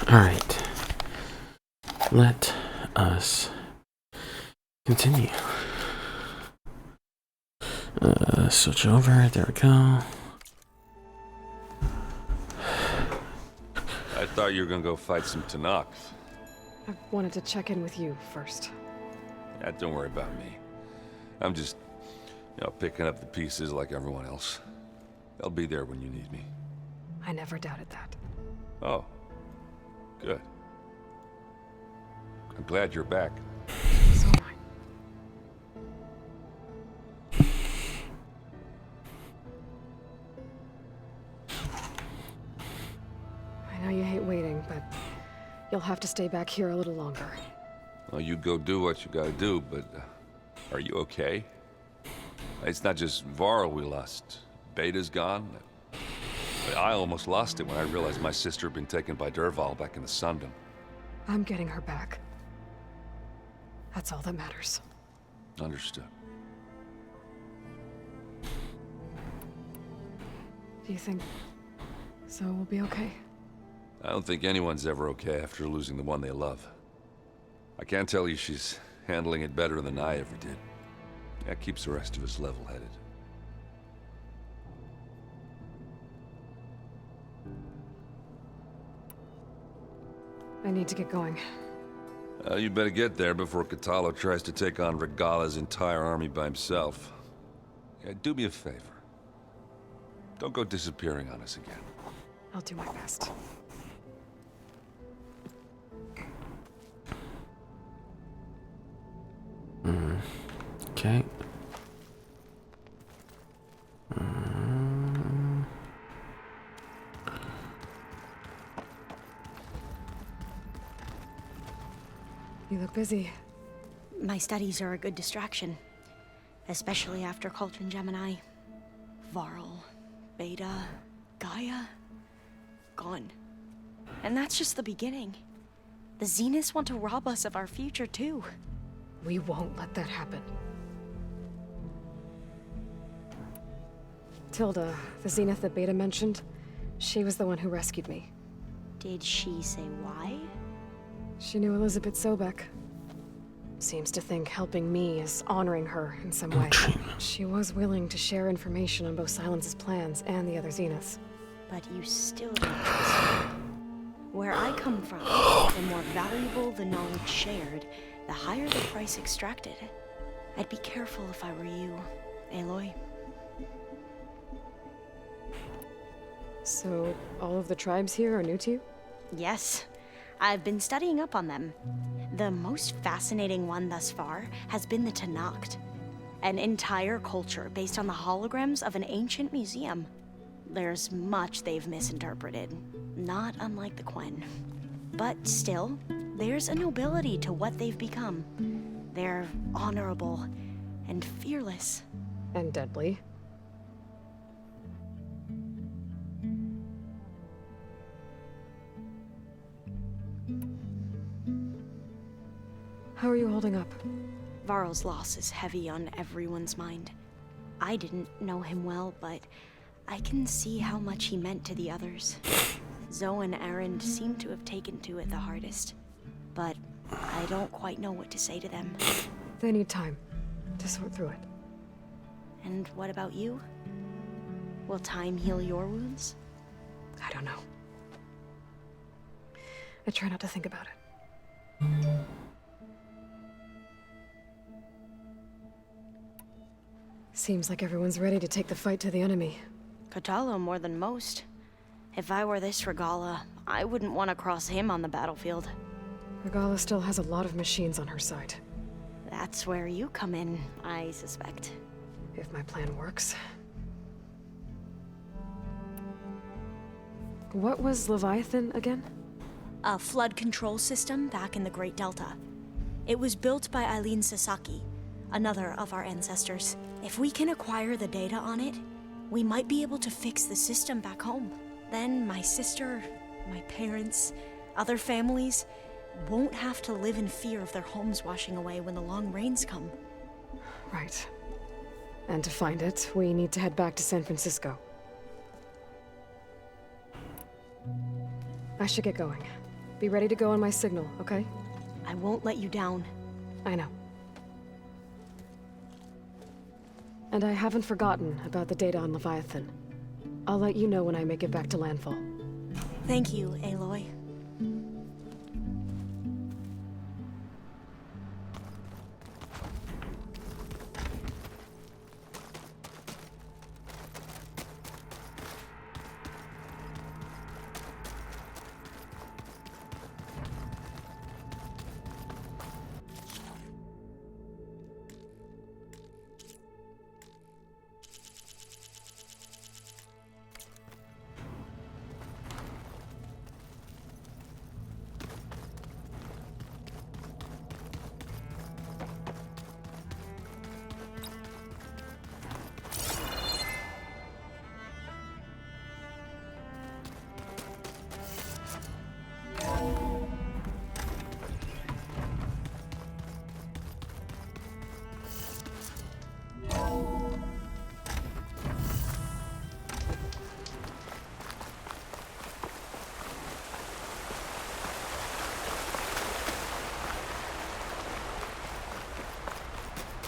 Alright. Let us continue. Switch over. There we go. I thought you were gonna go fight some Tanakh. I wanted to check in with you first. Yeah, don't worry about me. I'm just, picking up the pieces like everyone else. I'll be there when you need me. I never doubted that. Oh. Good. I'm glad you're back. So am I know you hate waiting, but you'll have to stay back here a little longer. Well, you go do what you gotta do, but are you okay? It's not just Varl we lost. Beta's gone. I almost lost it when I realized my sister had been taken by Dervahl back in the Sundom. I'm getting her back. That's all that matters. Understood. Do you think Zoe will be okay? I don't think anyone's ever okay after losing the one they love. I can't tell you she's handling it better than I ever did. That keeps the rest of us level-headed. I need to get going. You better get there before Kotallo tries to take on Regalla's entire army by himself. Yeah, do me a favor. Don't go disappearing on us again. I'll do my best. Okay. You look busy. My studies are a good distraction. Especially after Cauldron Gemini. Varl, Beta, Gaia, gone. And that's just the beginning. The Zeniths want to rob us of our future too. We won't let that happen. Tilda, the Zenith that Beta mentioned, she was the one who rescued me. Did she say why? She knew Elizabeth Sobek. Seems to think helping me is honoring her in some way. She was willing to share information on both Silence's plans and the other Zeniths. But you still don't trust her. Where I come from, the more valuable the knowledge shared, the higher the price extracted. I'd be careful if I were you, Aloy. So, all of the tribes here are new to you? Yes. I've been studying up on them. The most fascinating one thus far has been the Tanakh. An entire culture based on the holograms of an ancient museum. There's much they've misinterpreted, not unlike the Quen. But still, there's a nobility to what they've become. They're honorable and fearless. And deadly. How are you holding up? Varl's loss is heavy on everyone's mind. I didn't know him well, but I can see how much he meant to the others. Zoe and Erend seem to have taken to it the hardest, but I don't quite know what to say to them. They need time to sort through it. And what about you? Will time heal your wounds? I don't know. I try not to think about it. Seems like everyone's ready to take the fight to the enemy. Kotallo more than most. If I were this Regalla, I wouldn't want to cross him on the battlefield. Regalla still has a lot of machines on her side. That's where you come in, I suspect. If my plan works. What was Leviathan again? A flood control system back in the Great Delta. It was built by Eileen Sasaki, another of our ancestors. If we can acquire the data on it, we might be able to fix the system back home. Then my sister, my parents, other families won't have to live in fear of their homes washing away when the long rains come. Right. And to find it, we need to head back to San Francisco. I should get going. Be ready to go on my signal, okay? I won't let you down. I know. And I haven't forgotten about the data on Leviathan. I'll let you know when I make it back to landfall. Thank you, Aloy.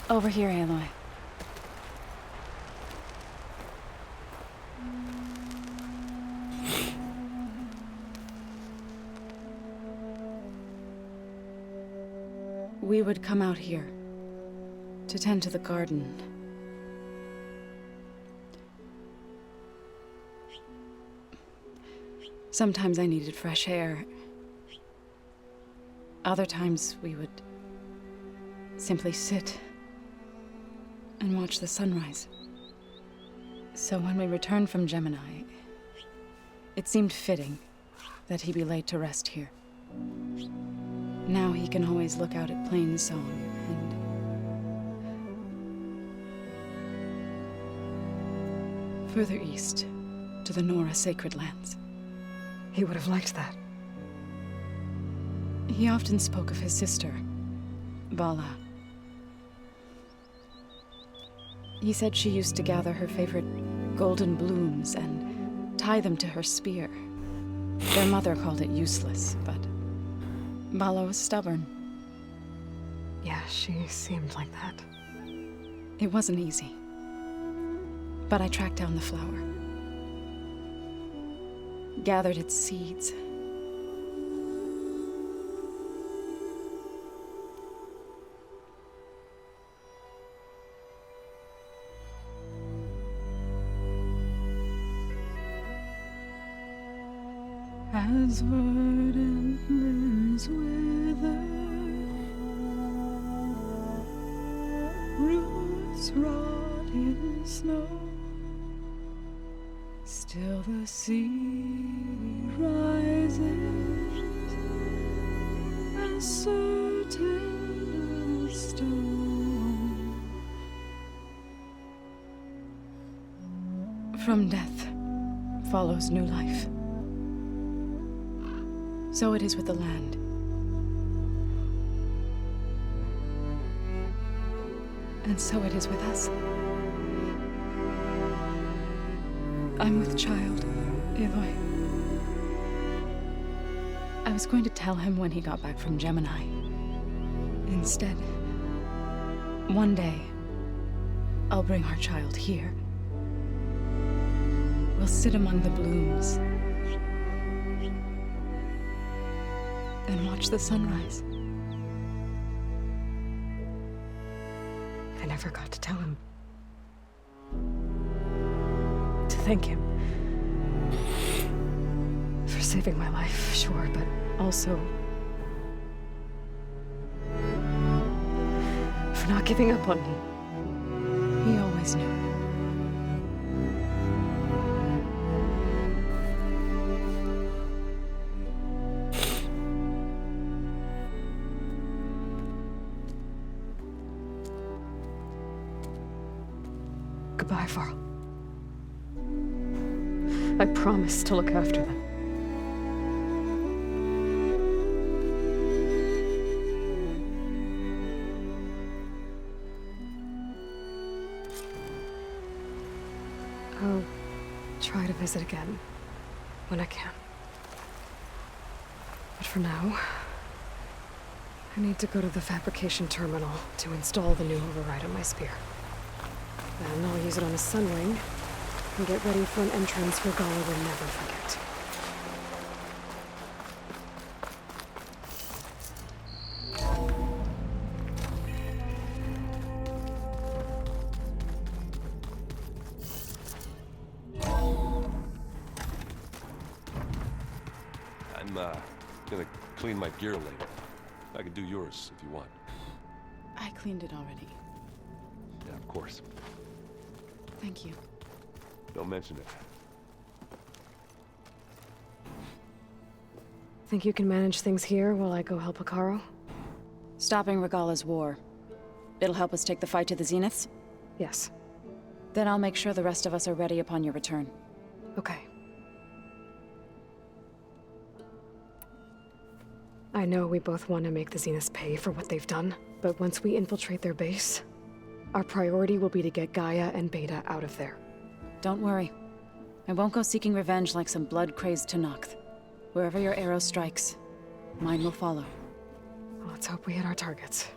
Over here, Aloy. We would come out here to tend to the garden. Sometimes I needed fresh air. Other times we would simply sit and watch the sunrise. So when we returned from Gemini, it seemed fitting that he be laid to rest here. Now he can always look out at Plainsong and further east to the Nora Sacred Lands. He would have liked that. He often spoke of his sister, Vala. He said she used to gather her favorite golden blooms and tie them to her spear. Their mother called it useless, but Vala was stubborn. Yeah, she seemed like that. It wasn't easy. But I tracked down the flower. Gathered its seeds. As verdant limbs wither, roots rot in snow, still the sea rises as certain as stone. From death follows new life. So it is with the land. And so it is with us. I'm with child, Aloy. I was going to tell him when he got back from Gemini. Instead, one day, I'll bring our child here. We'll sit among the blooms and watch the sunrise. I never got to tell him. To thank him. For saving my life, sure, but also for not giving up on me. He always knew. Goodbye, Varl. I promise to look after them. I'll try to visit again when I can. But for for now. I need to go to the fabrication terminal to install the new override on my spear. Then I'll use it on a sunwing and get ready for an entrance Regalla will never forget. I'm gonna clean my gear later. I can do yours if you want. I cleaned it already. Yeah, of course. Thank you. Don't mention it. Think you can manage things here while I go help Hekarro? Stopping Regalla's war. It'll help us take the fight to the Zeniths? Yes. Then I'll make sure the rest of us are ready upon your return. Okay. I know we both want to make the Zeniths pay for what they've done, but once we infiltrate their base, our priority will be to get Gaia and Beta out of there. Don't worry. I won't go seeking revenge like some blood-crazed Tenakth. Wherever your arrow strikes, mine will follow. Let's hope we hit our targets.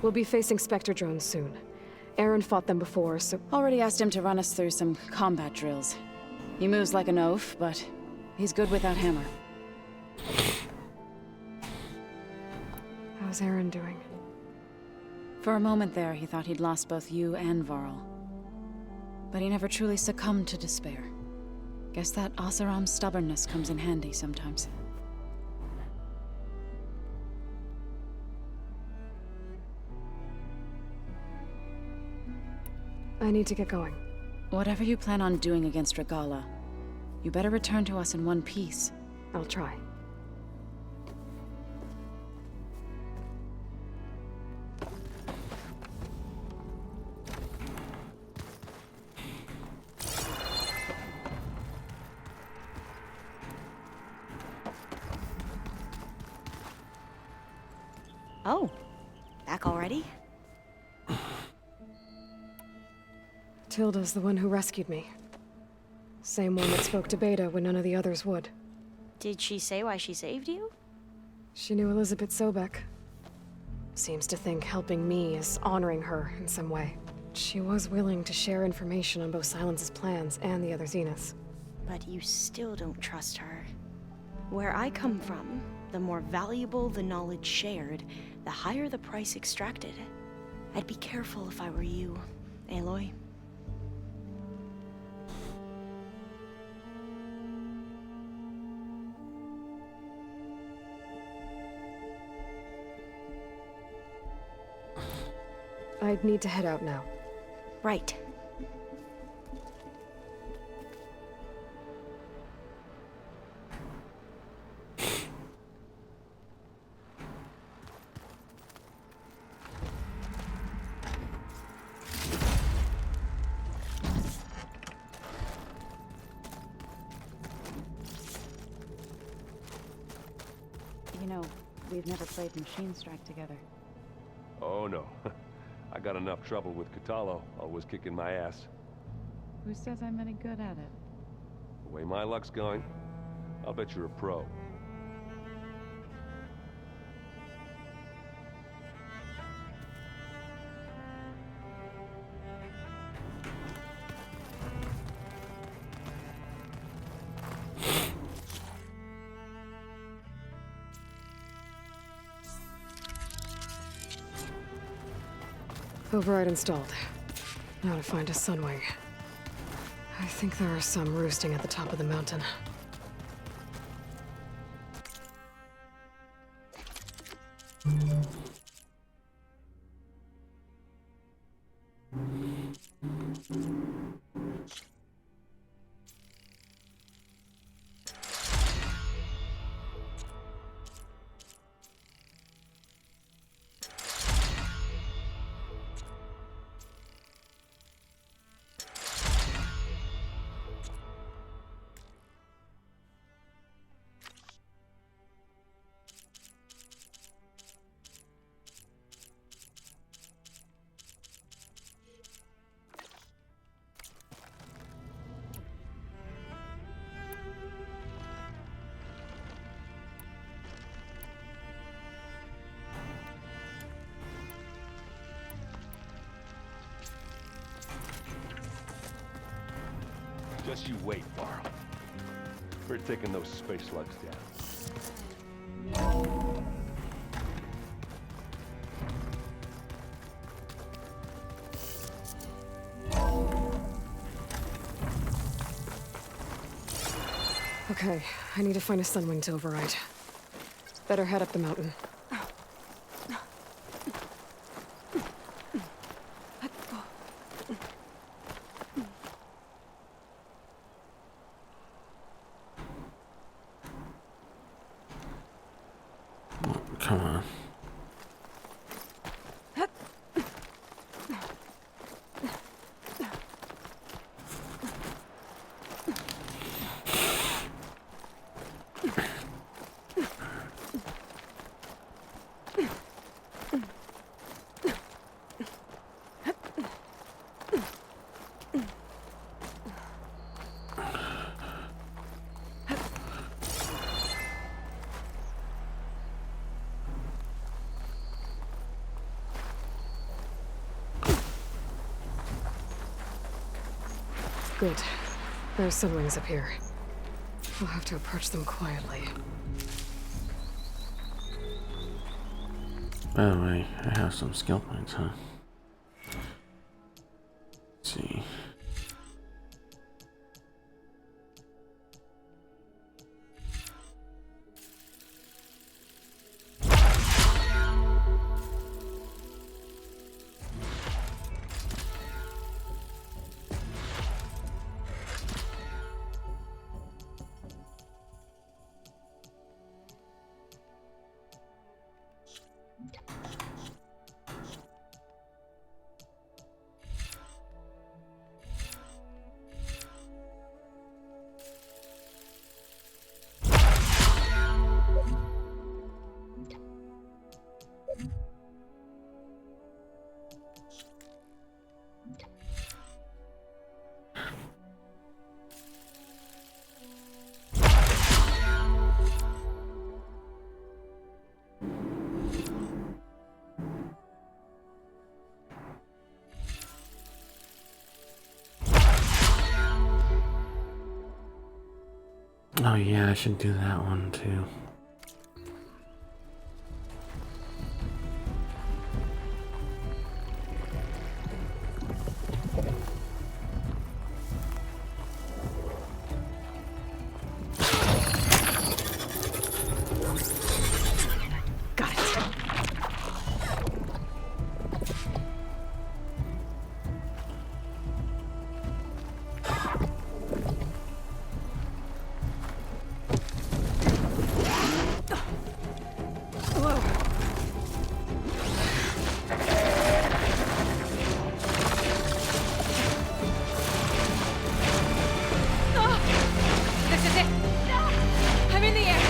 We'll be facing Spectre drones soon. Aaron fought them before, so... Already asked him to run us through some combat drills. He moves like an oaf, but he's good without hammer. How's Aaron doing? For a moment there, he thought he'd lost both you and Varl. But he never truly succumbed to despair. Guess that Oseram's stubbornness comes in handy sometimes. I need to get going. Whatever you plan on doing against Regalla, you better return to us in one piece. I'll try. Oh, back already? Tilda's the one who rescued me. Same one that spoke to Beta when none of the others would. Did she say why she saved you? She knew Elizabeth Sobek. Seems to think helping me is honoring her in some way. She was willing to share information on both Silence's plans and the other Zeniths. But you still don't trust her. Where I come from, the more valuable the knowledge shared, the higher the price extracted. I'd be careful if I were you, Aloy. I'd need to head out now. Right. You know, we've never played Machine Strike together. Oh no. I got enough trouble with Kotallo, always kicking my ass. Who says I'm any good at it? The way my luck's going, I'll bet you're a pro. Override installed. Now to find a sunwing. I think there are some roosting at the top of the mountain. Just you wait, Varl. We're taking those space slugs down. Okay, I need to find a Sunwing to override. Better head up the mountain. Come on. Good. There's Sunwings up here. We'll have to approach them quietly. By the way, I have some skill points, huh? Let's see. Oh yeah, I should do that one too. Got it. This is it! I'm in the air!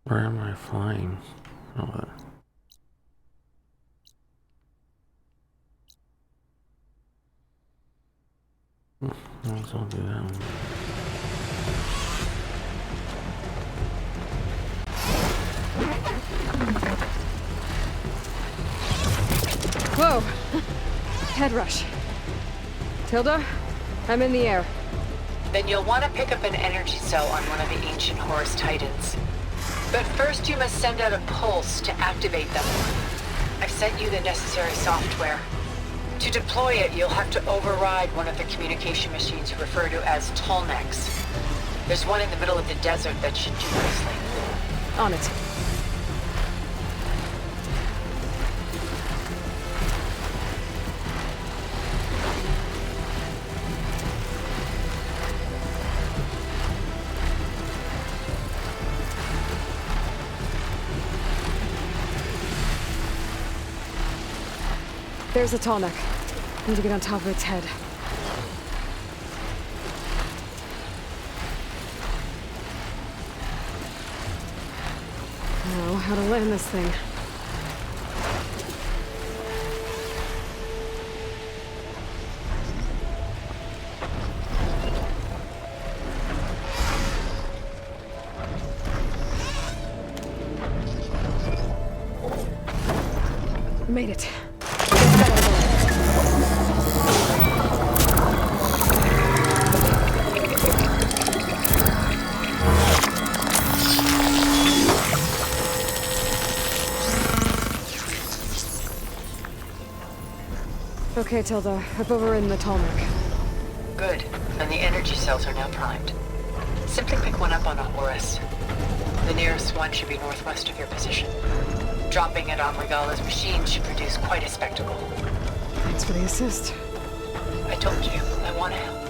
Where am I flying? Oh, might as well do that one. Whoa! Head rush. Tilda, I'm in the air. Then you'll want to pick up an energy cell on one of the ancient Horus Titans. But first you must send out a pulse to activate them. I've sent you the necessary software. To deploy it, you'll have to override one of the communication machines referred to as Tolnecs. There's one in the middle of the desert that should do nicely. On it. There's a Tolnec. Need to get on top of its head. Now, how to land this thing. Made it. Okay, Tilda. Up over in the Talmud. Good. And the energy cells are now primed. Simply pick one up on a Horus. The nearest one should be northwest of your position. Dropping it on Regala's machine should produce quite a spectacle. Thanks for the assist. I told you, I want to help.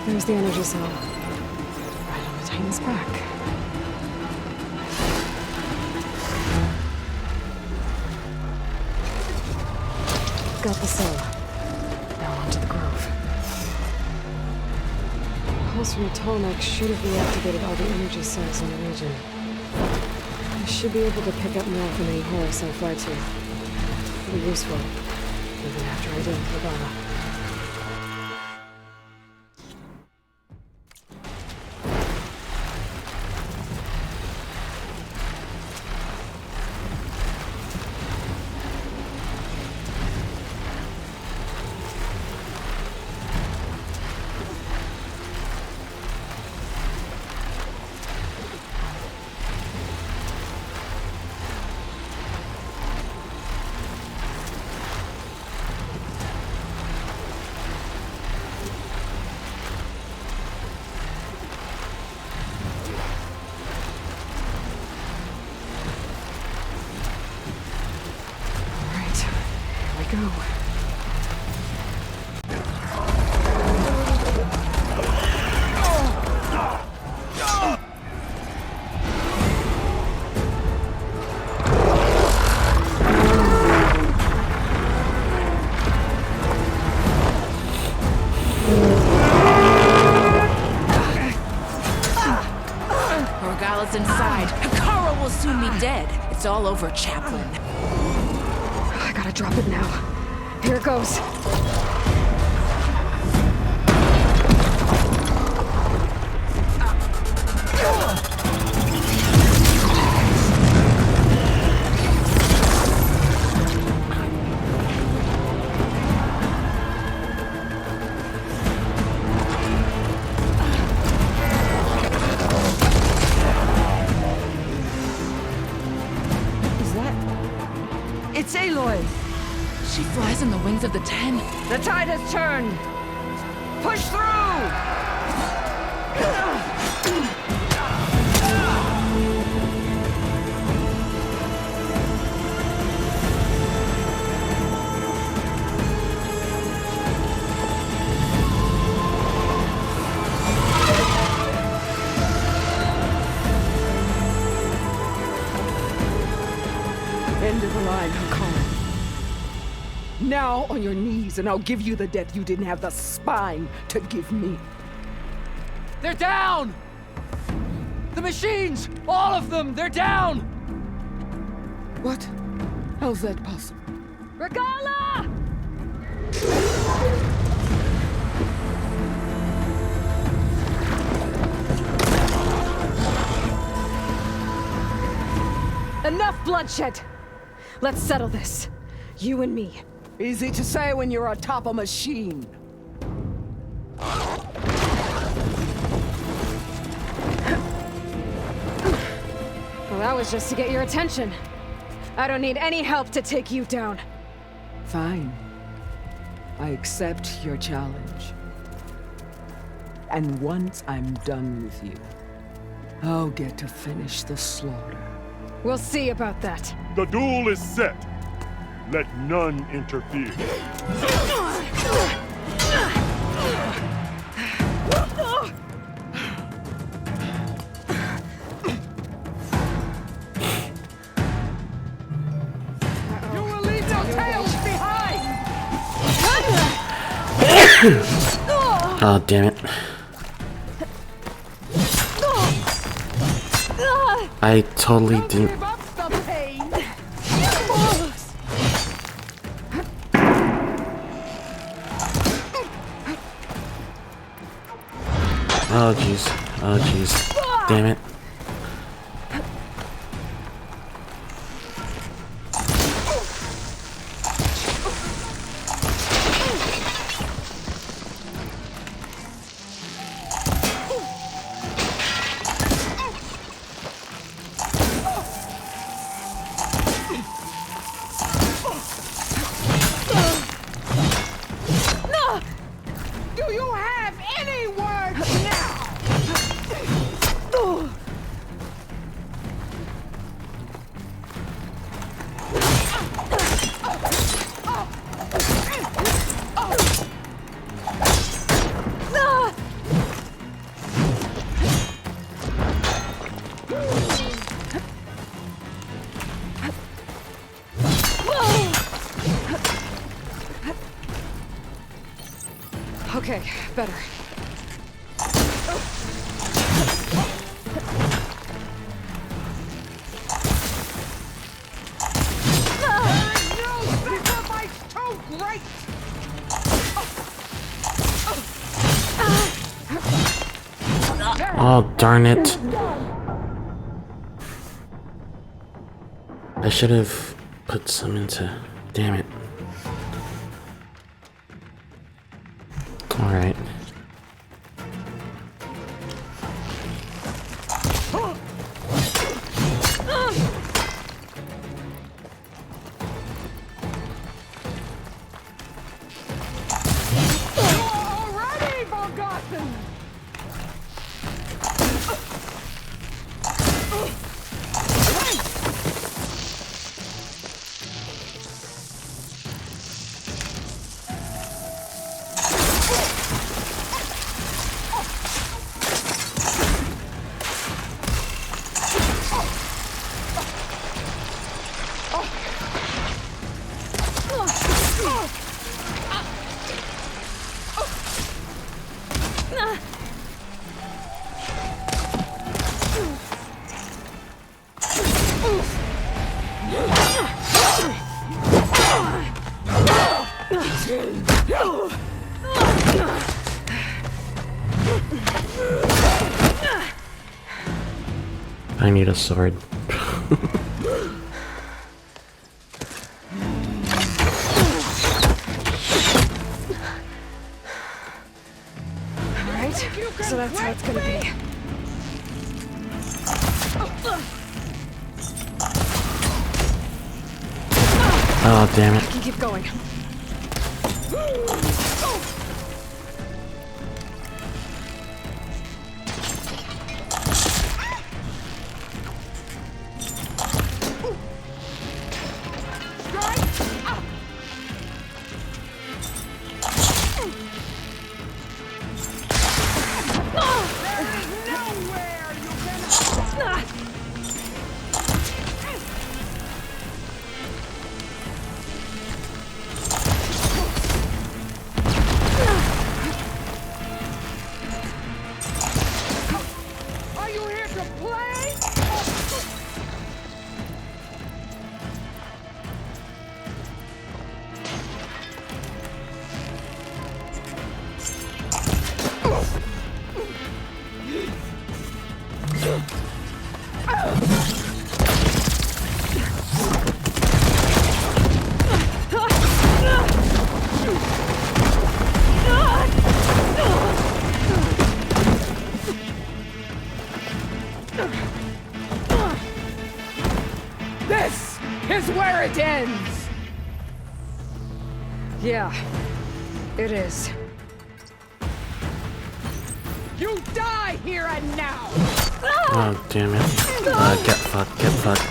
There's the energy cell. Right on the Titan's back. Got the cell. Now onto the Grove. Pulse from Tolmec should have reactivated all the energy cells in the region. I should be able to pick up more from any Horus I fly to. It'll be useful, even after I deal with Regala. Go. Regala's inside. Hekarro will soon be dead. It's all over, Chaplain. I gotta drop it now. Here it goes. It's Aloy! She flies on the wings of the Ten. The tide has turned! Push through! End of the line, Hakan. Now on your knees, and I'll give you the death you didn't have the spine to give me. They're down! The machines! All of them! They're down! What? How's that possible? Regala! bloodshed. Let's settle this. You and me. Easy to say when you're atop a machine. Well, that was just to get your attention. I don't need any help to take you down. Fine. I accept your challenge. And once I'm done with you, I'll get to finish the slaughter. We'll see about that. The duel is set. Let none interfere. You will leave no tails behind! Oh, damn it. I totally didn't. Give up the pain! Oh, jeez. Oh, jeez. Damn it. Do you have any words now? Okay, better. Oh, darn it. I should have put some into. Damn it. Alright. Already forgotten! I need a sword. Alright, so that's how it's gonna be. Oh, damn I it. can keep going. Are you here to play? where it ends! Yeah, it is. You die here and now! Oh, damn it. Get fucked, get fucked.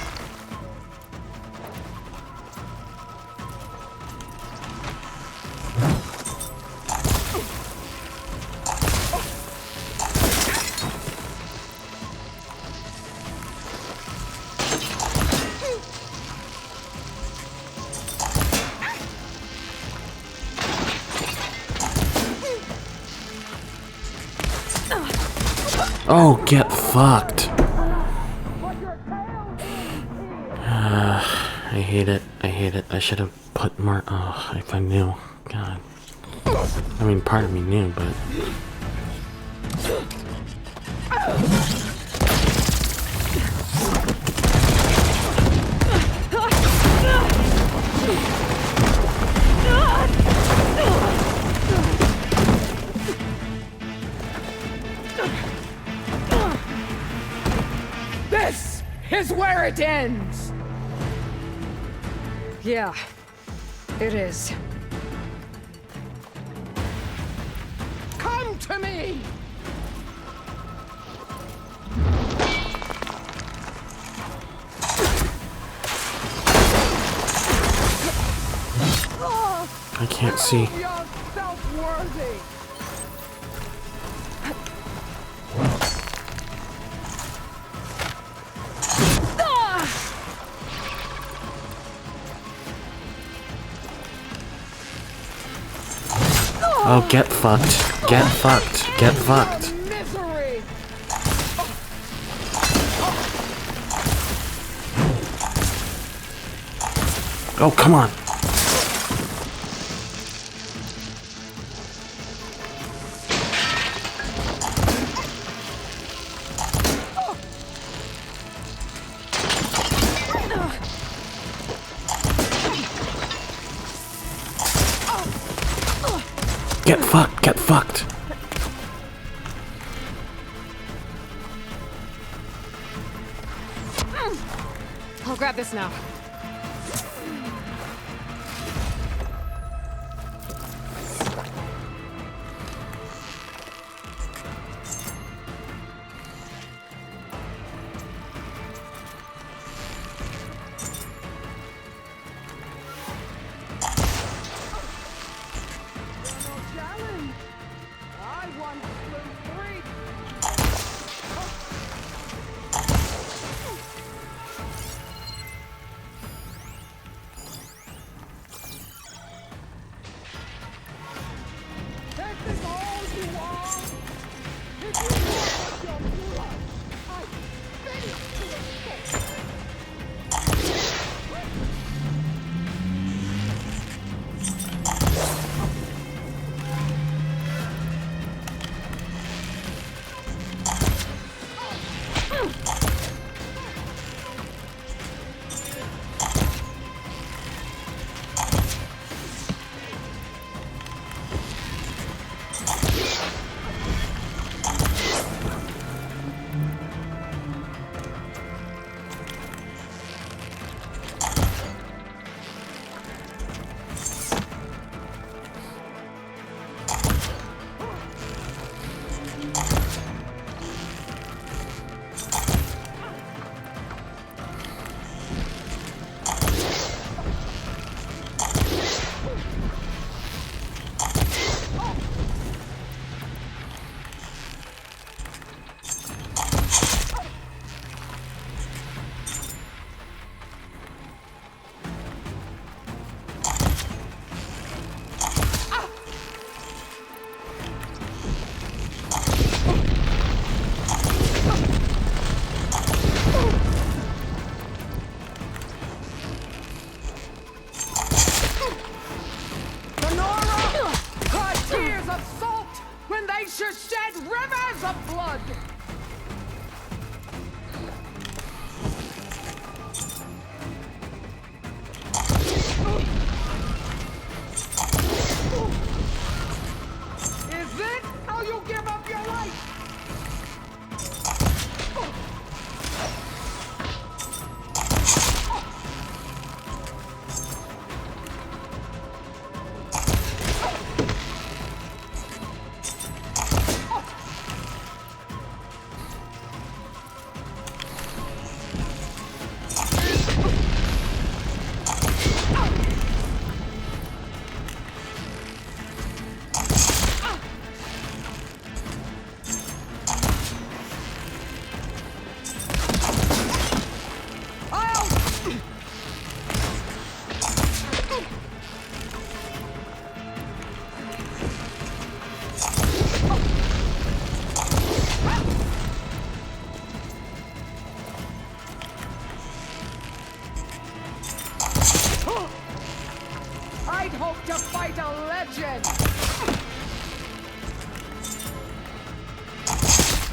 Oh, get fucked. I hate it. I hate it. I should have put more. Oh, if I knew. God. I mean, part of me knew, but. This is where it ends! Yeah, it is. Come to me! I can't see. Prove yourself worthy! Oh, get fucked. Get fucked. Get fucked. Misery! Oh, come on. Get fucked. Get fucked. I'll grab this now. should shed rivers of blood! Is it how you give up your life?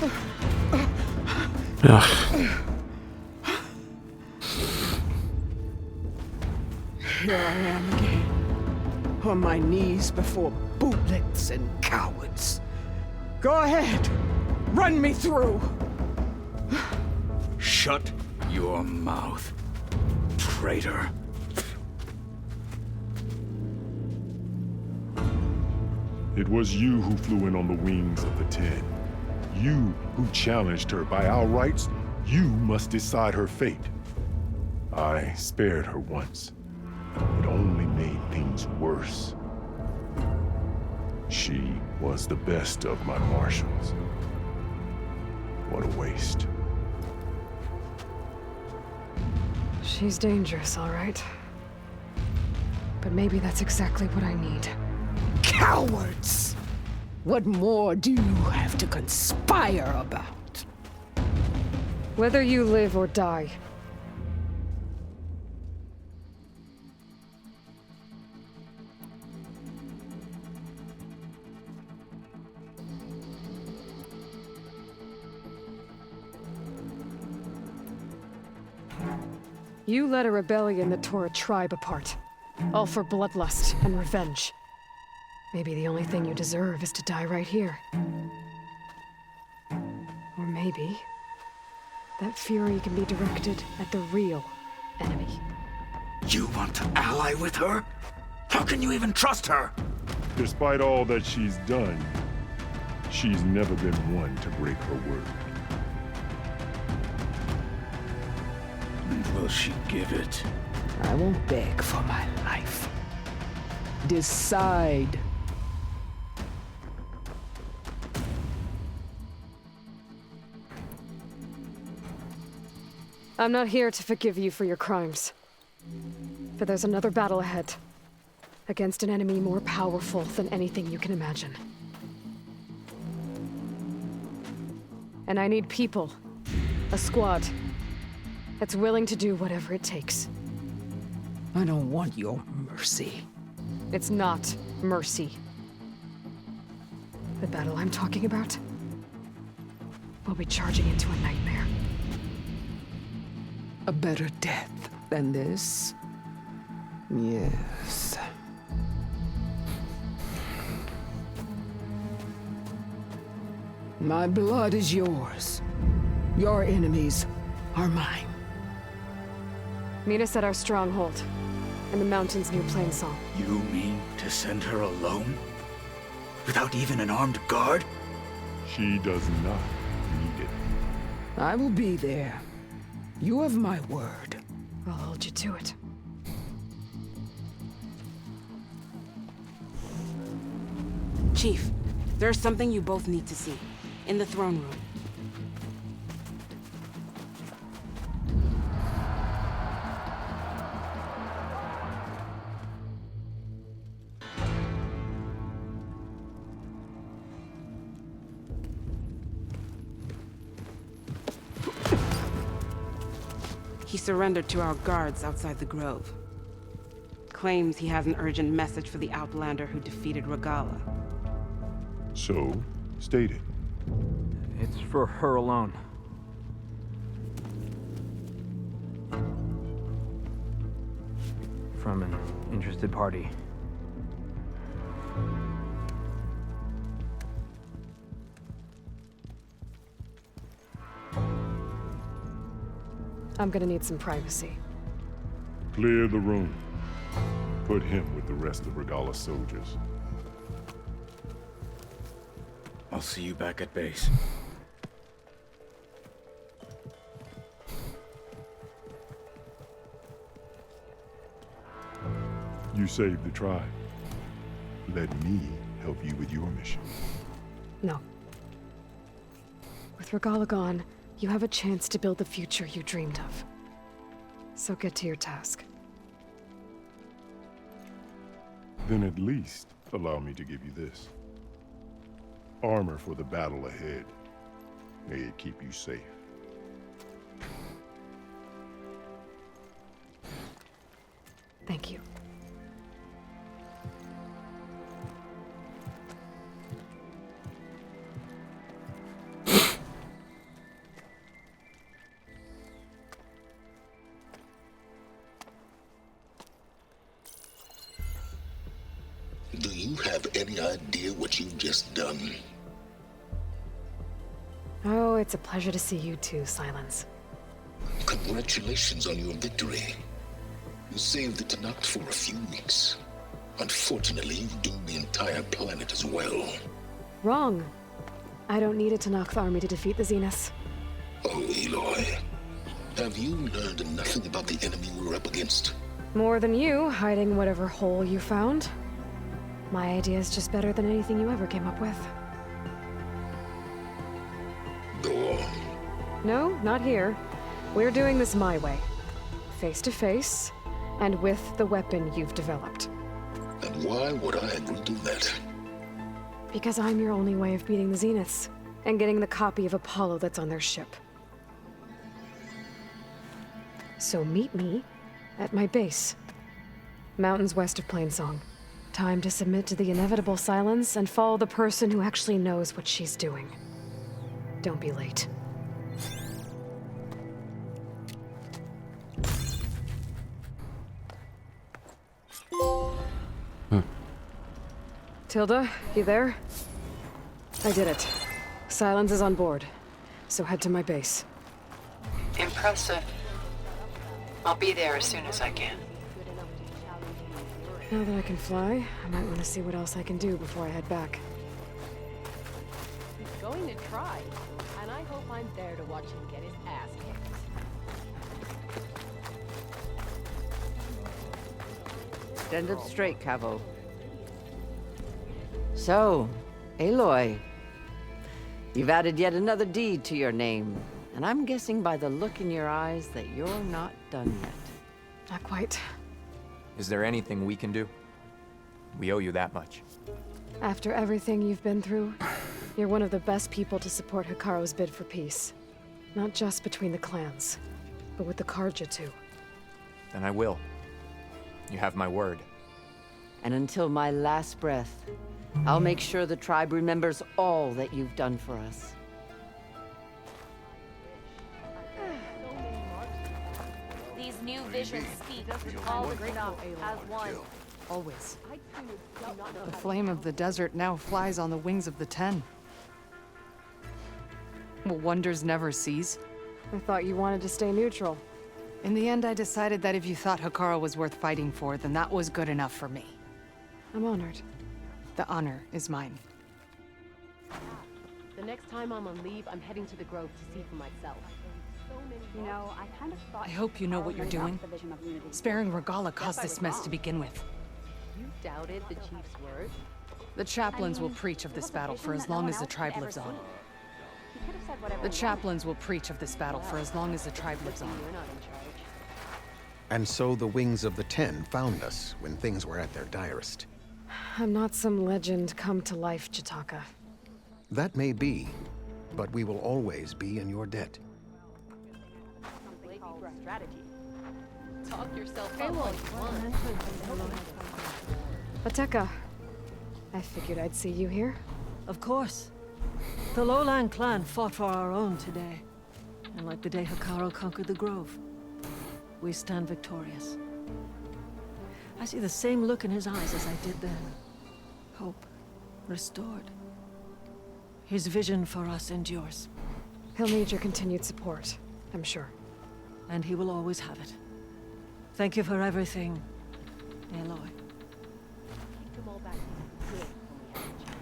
Ugh. Here I am again, on my knees before bootlets and cowards. Go ahead, run me through. Shut your mouth, traitor. It was you who flew in on the wings of the Ten. You who challenged her. By our rights, you must decide her fate. I spared her once. It only made things worse. She was the best of my marshals. What a waste. She's dangerous, all right. But maybe that's exactly what I need. Cowards! What more do you have to conspire about? Whether you live or die. You led a rebellion that tore a tribe apart. All for bloodlust and revenge. Maybe the only thing you deserve is to die right here. Or maybe that fury can be directed at the real enemy. You want to ally with her? How can you even trust her? Despite all that she's done, she's never been one to break her word. And will she give it? I won't beg for my life. Decide. I'm not here to forgive you for your crimes. But there's another battle ahead. Against an enemy more powerful than anything you can imagine. And I need people. A squad. That's willing to do whatever it takes. I don't want your mercy. It's not mercy. The battle I'm talking about will be charging into a nightmare. A better death than this? Yes. My blood is yours. Your enemies are mine. Meet us at our stronghold, in the mountains near Plainsong. You mean to send her alone? Without even an armed guard? She does not need it. I will be there. You have my word. I'll hold you to it. Chief, there's something you both need to see. In the throne room. He surrendered to our guards outside the grove. Claims he has an urgent message for the Outlander who defeated Regalla. So, state it. It's for her alone. From an interested party. I'm gonna need some privacy. Clear the room. Put him with the rest of Regalla's soldiers. I'll see you back at base. You saved the tribe. Let me help you with your mission. No. With Regalla gone, you have a chance to build the future you dreamed of. So get to your task. Then at least allow me to give you this. Armor for the battle ahead. May it keep you safe. Thank you. have any idea what you've just done? Oh, it's a pleasure to see you too, Silence. Congratulations on your victory. You saved the Tenakth for a few weeks. Unfortunately, you've doomed the entire planet as well. Wrong. I don't need a Tenakth army to defeat the Zeniths. Oh, Aloy. Have you learned nothing about the enemy we're up against? More than you, hiding whatever hole you found. My idea is just better than anything you ever came up with. Go on. No, not here. We're doing this my way. Face to face, and with the weapon you've developed. And why would I agree to that? Because I'm your only way of beating the Zeniths, and getting the copy of Apollo that's on their ship. So meet me at my base. Mountains west of Plainsong. Time to submit to the inevitable silence and follow the person who actually knows what she's doing. Don't be late. Tilda, you there? I did it. Silence is on board, so head to my base. Impressive. I'll be there as soon as I can. Now that I can fly, I might want to see what else I can do before I head back. He's going to try, and I hope I'm there to watch him get his ass kicked. Stand up straight, Cavo. So, Aloy, you've added yet another deed to your name, and I'm guessing by the look in your eyes that you're not done yet. Not quite. Is there anything we can do? We owe you that much. After everything you've been through, you're one of the best people to support Hekarro's bid for peace. Not just between the clans, but with the Carja too. Then I will. You have my word. And until my last breath, I'll make sure the tribe remembers all that you've done for us. These new visions speak all the Tenakth as one. Always. The flame of the desert now flies on the wings of the Ten. Will wonders never cease? I thought you wanted to stay neutral. In the end, I decided that if you thought Hekarro was worth fighting for, then that was good enough for me. I'm honored. The honor is mine. The next time I'm on leave, I'm heading to the Grove to see for myself. You know, I kind of thought... I hope you know what you're doing. Sparing Regalla caused this mess to begin with. You doubted the Chief's word? The chaplains will preach of this battle for as long as the tribe lives on. The chaplains will preach of this battle for as long as the tribe lives on. And so the Wings of the Ten found us when things were at their direst. I'm not some legend come to life, Jataka. That may be, but we will always be in your debt. Strategy. Talk yourself up all you want. Ateka, I figured I'd see you here. Of course. The Lowland clan fought for our own today. And like the day Hekarro conquered the Grove, we stand victorious. I see the same look in his eyes as I did then. Hope restored. His vision for us endures. He'll need your continued support, I'm sure. And he will always have it. Thank you for everything, Aloy. Keep them all back good when we have a chance.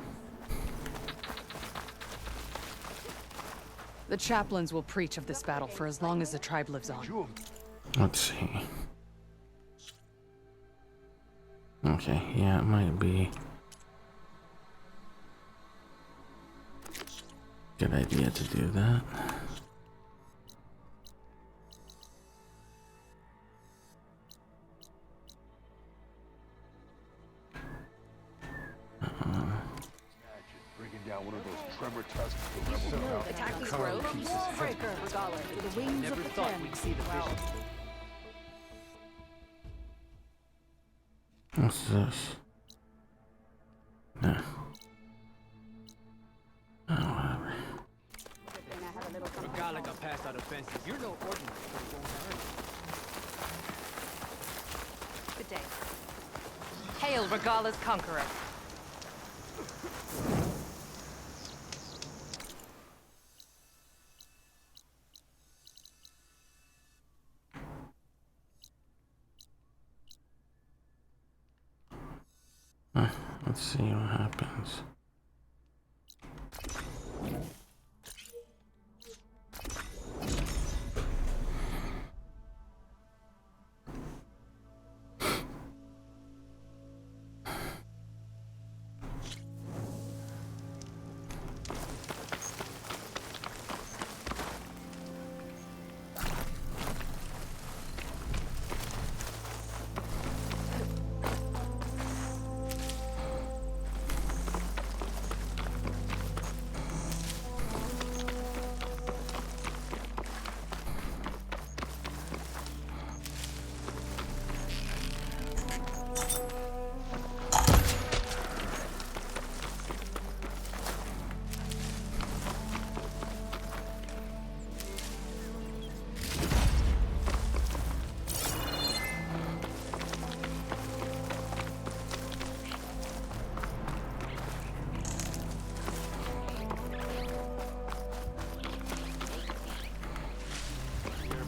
The chaplains will preach of this battle for as long as the tribe lives on. Let's see. Okay, yeah, it might be good idea to do that. Bringing down one of those tremor tusks for rebel Attack this grove. Wallbreaker, Regalla, to the wings of the Ten. We'd see the vision. What's this? No. Oh, whatever. Regalla got past our defenses. You're no ordinary. Good day. Hail Regalla's conqueror. Let's see what happens.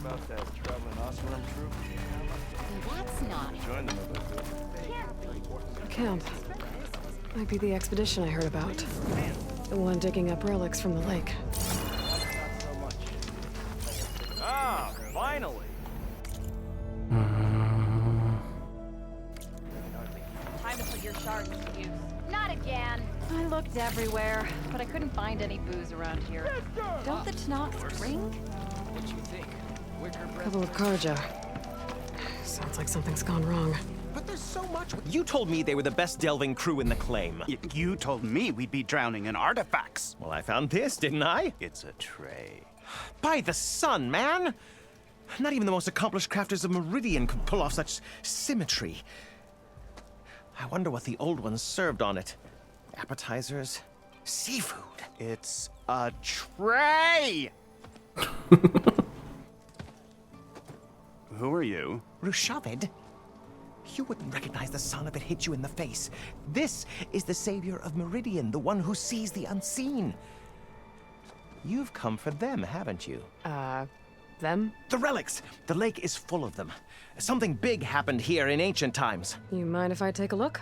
About that traveling Osram troop? That's not. Join them if I could. Camp. Might be the expedition I heard about. The one digging up relics from the lake. Ah, finally! Time to put your shards to use. Not again. I looked everywhere, but I couldn't find any booze around here. Don't the Tenaks drink? What you think? Couple of Karja. Sounds like something's gone wrong. But there's so much. You told me they were the best delving crew in the claim. You told me we'd be drowning in artifacts. Well, I found this, didn't I? It's a tray. By the sun, man! Not even the most accomplished crafters of Meridian could pull off such symmetry. I wonder what the old ones served on it. Appetizers? Seafood? It's a tray! Who are you? Rushavid? You wouldn't recognize the sun if it hit you in the face. This is the savior of Meridian, the one who sees the unseen. You've come for them, haven't you? Them? The relics! The lake is full of them. Something big happened here in ancient times. You mind if I take a look?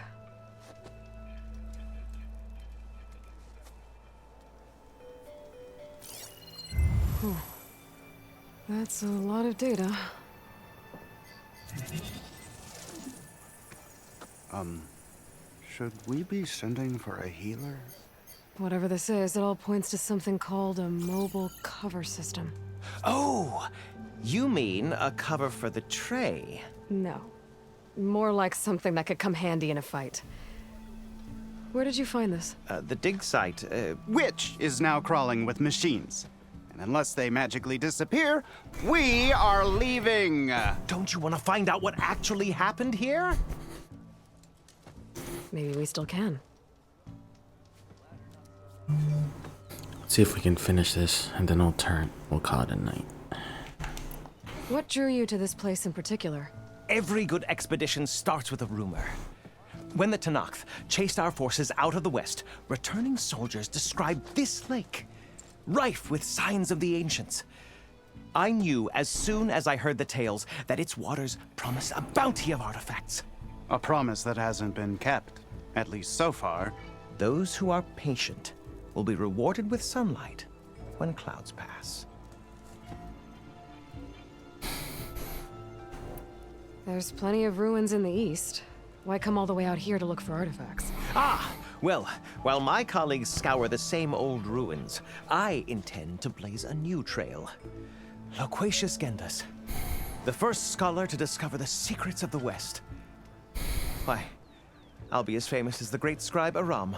Whew. That's a lot of data. Should we be sending for a healer? Whatever this is, it all points to something called a mobile cover system. Oh! You mean a cover for the tray? No. More like something that could come handy in a fight. Where did you find this? The dig site, Which is now crawling with machines. And unless they magically disappear, we are leaving! Don't you want to find out what actually happened here? Maybe we still can. Let's see if we can finish this, and then we'll call it a night. What drew you to this place in particular? Every good expedition starts with a rumor. When the Tenakth chased our forces out of the west, returning soldiers described this lake, rife with signs of the ancients. I knew as soon as I heard the tales that its waters promised a bounty of artifacts. A promise that hasn't been kept, at least so far. Those who are patient will be rewarded with sunlight when clouds pass. There's plenty of ruins in the east. Why come all the way out here to look for artifacts? Ah! Well, while my colleagues scour the same old ruins, I intend to blaze a new trail. Loquacious Gendas, the first scholar to discover the secrets of the West. Why, I'll be as famous as the great scribe Aram.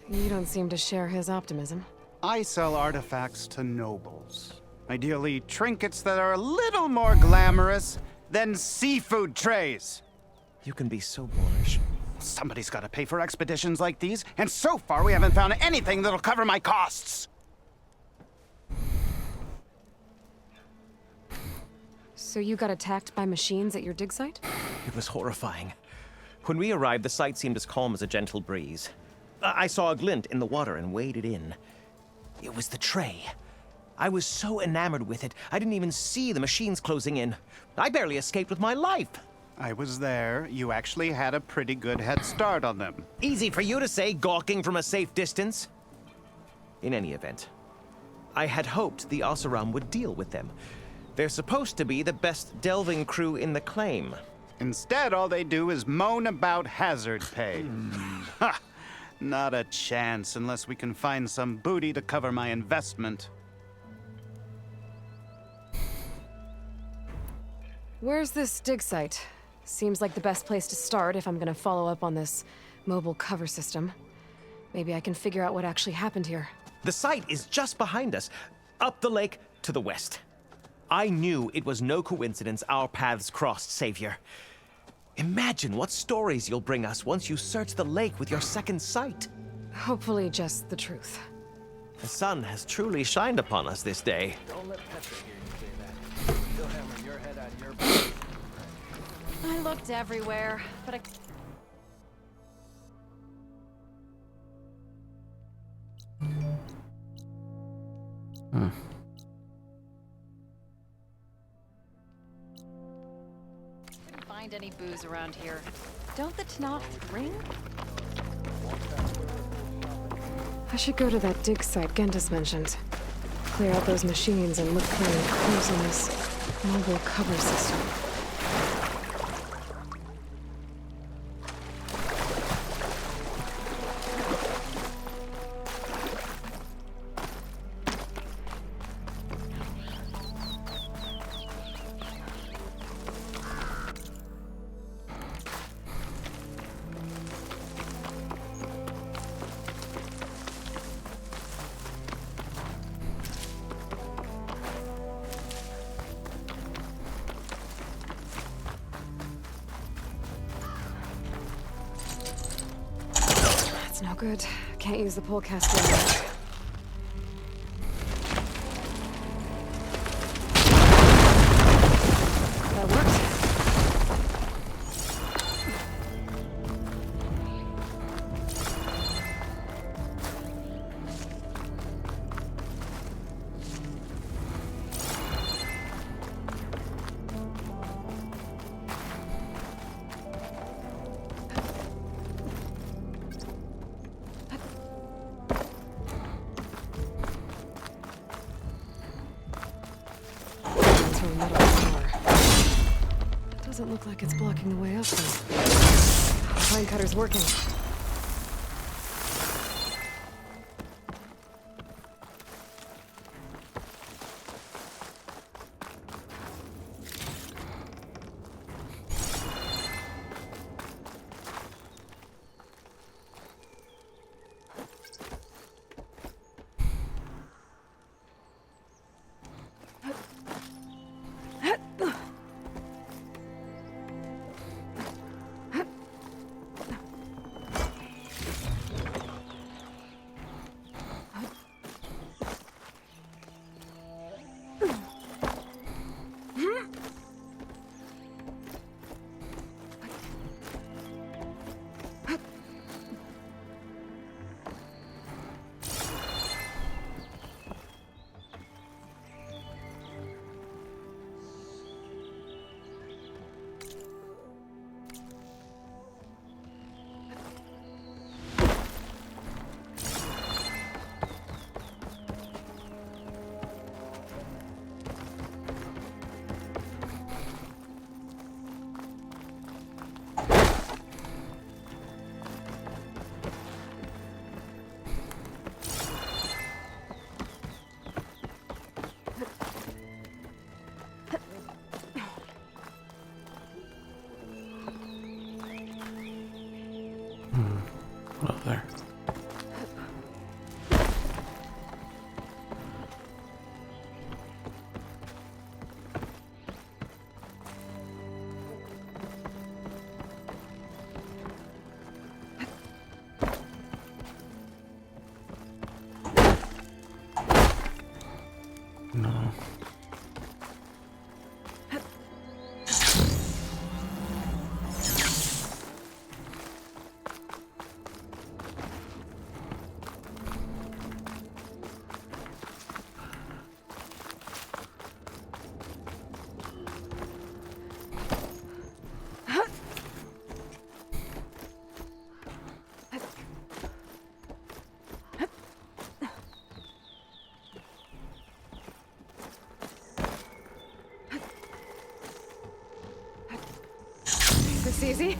You don't seem to share his optimism. I sell artifacts to nobles. Ideally, trinkets that are a little more glamorous than seafood trays. You can be so bullish. Somebody's got to pay for expeditions like these, and so far we haven't found anything that'll cover my costs. So you got attacked by machines at your dig site? It was horrifying. When we arrived, the site seemed as calm as a gentle breeze. I saw a glint in the water and waded in. It was the tray. I was so enamored with it, I didn't even see the machines closing in. I barely escaped with my life. I was there. You actually had a pretty good head start on them. Easy for you to say, gawking from a safe distance. In any event, I had hoped the Oseram would deal with them. They're supposed to be the best delving crew in the claim. Instead, all they do is moan about hazard pay. Ha! Not a chance unless we can find some booty to cover my investment. Where's this dig site? Seems like the best place to start if I'm gonna follow up on this mobile cover system. Maybe I can figure out what actually happened here. The site is just behind us, up the lake to the west. I knew it was no coincidence our paths crossed, Savior. Imagine what stories you'll bring us once you search the lake with your second sight. Hopefully just the truth. The sun has truly shined upon us this day. Don't let Petra hear you say that. She'll hammer your head out of your body. I looked everywhere, but I... couldn't find any booze around here. Don't the Tenakth ring? I should go to that dig site Gentis mentioned. Clear out those machines and look for any clues on this mobile cover system. No good. Can't use the polecaster anymore. That worked. Doesn't look like it's blocking the way up, though. Pine cutter's working. Well, there. No. this easy.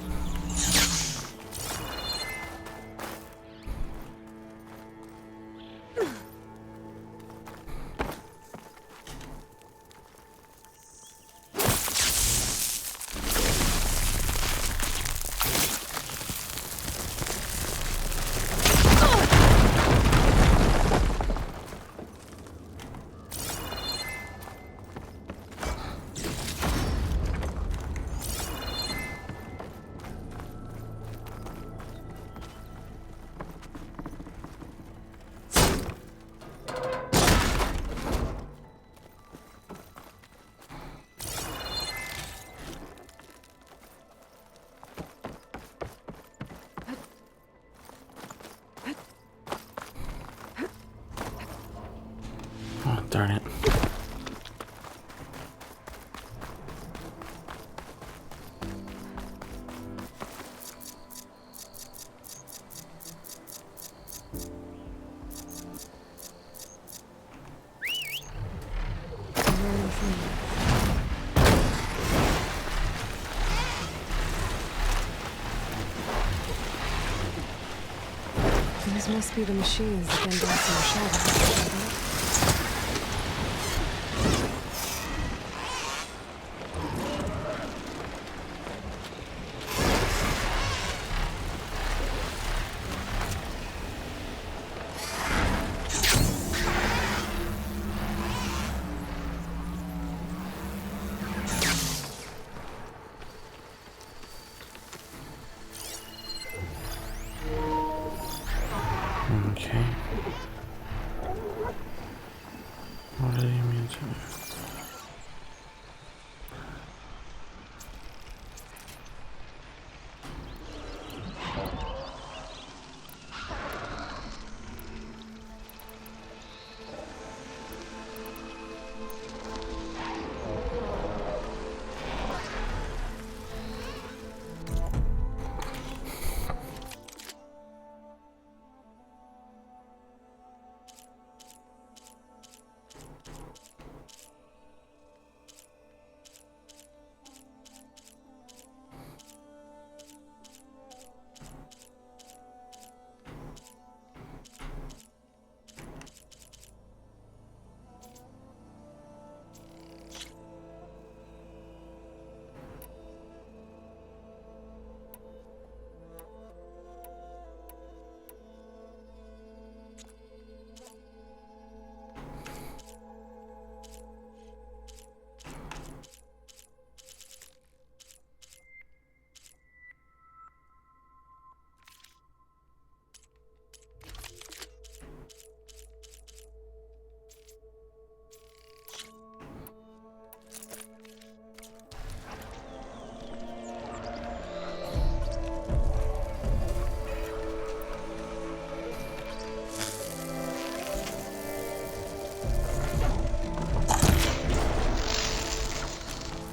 Oh, darn it. These must be the machines that bend down from the shadow. Okay. What do you mean to?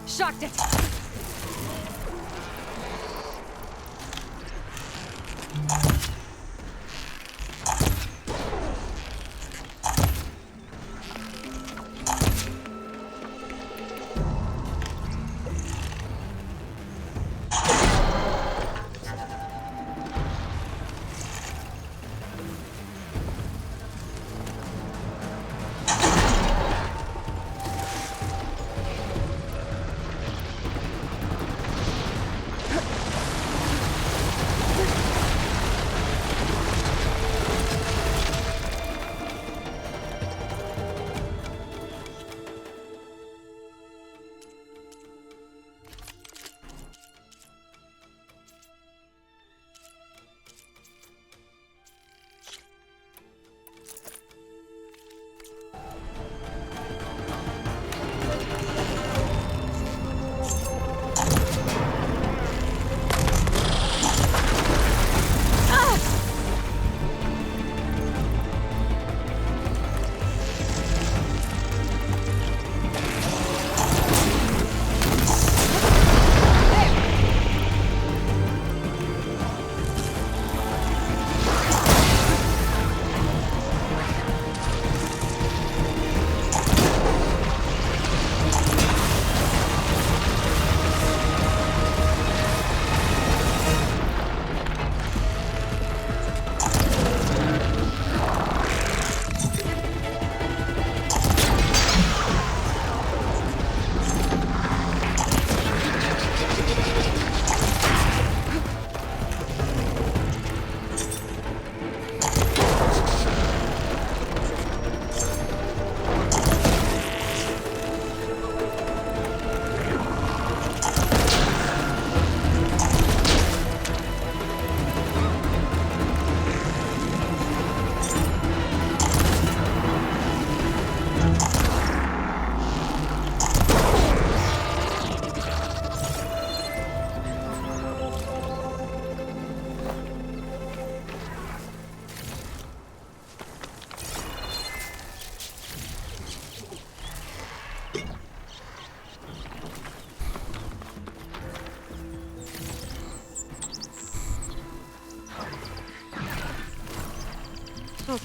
Shocked it!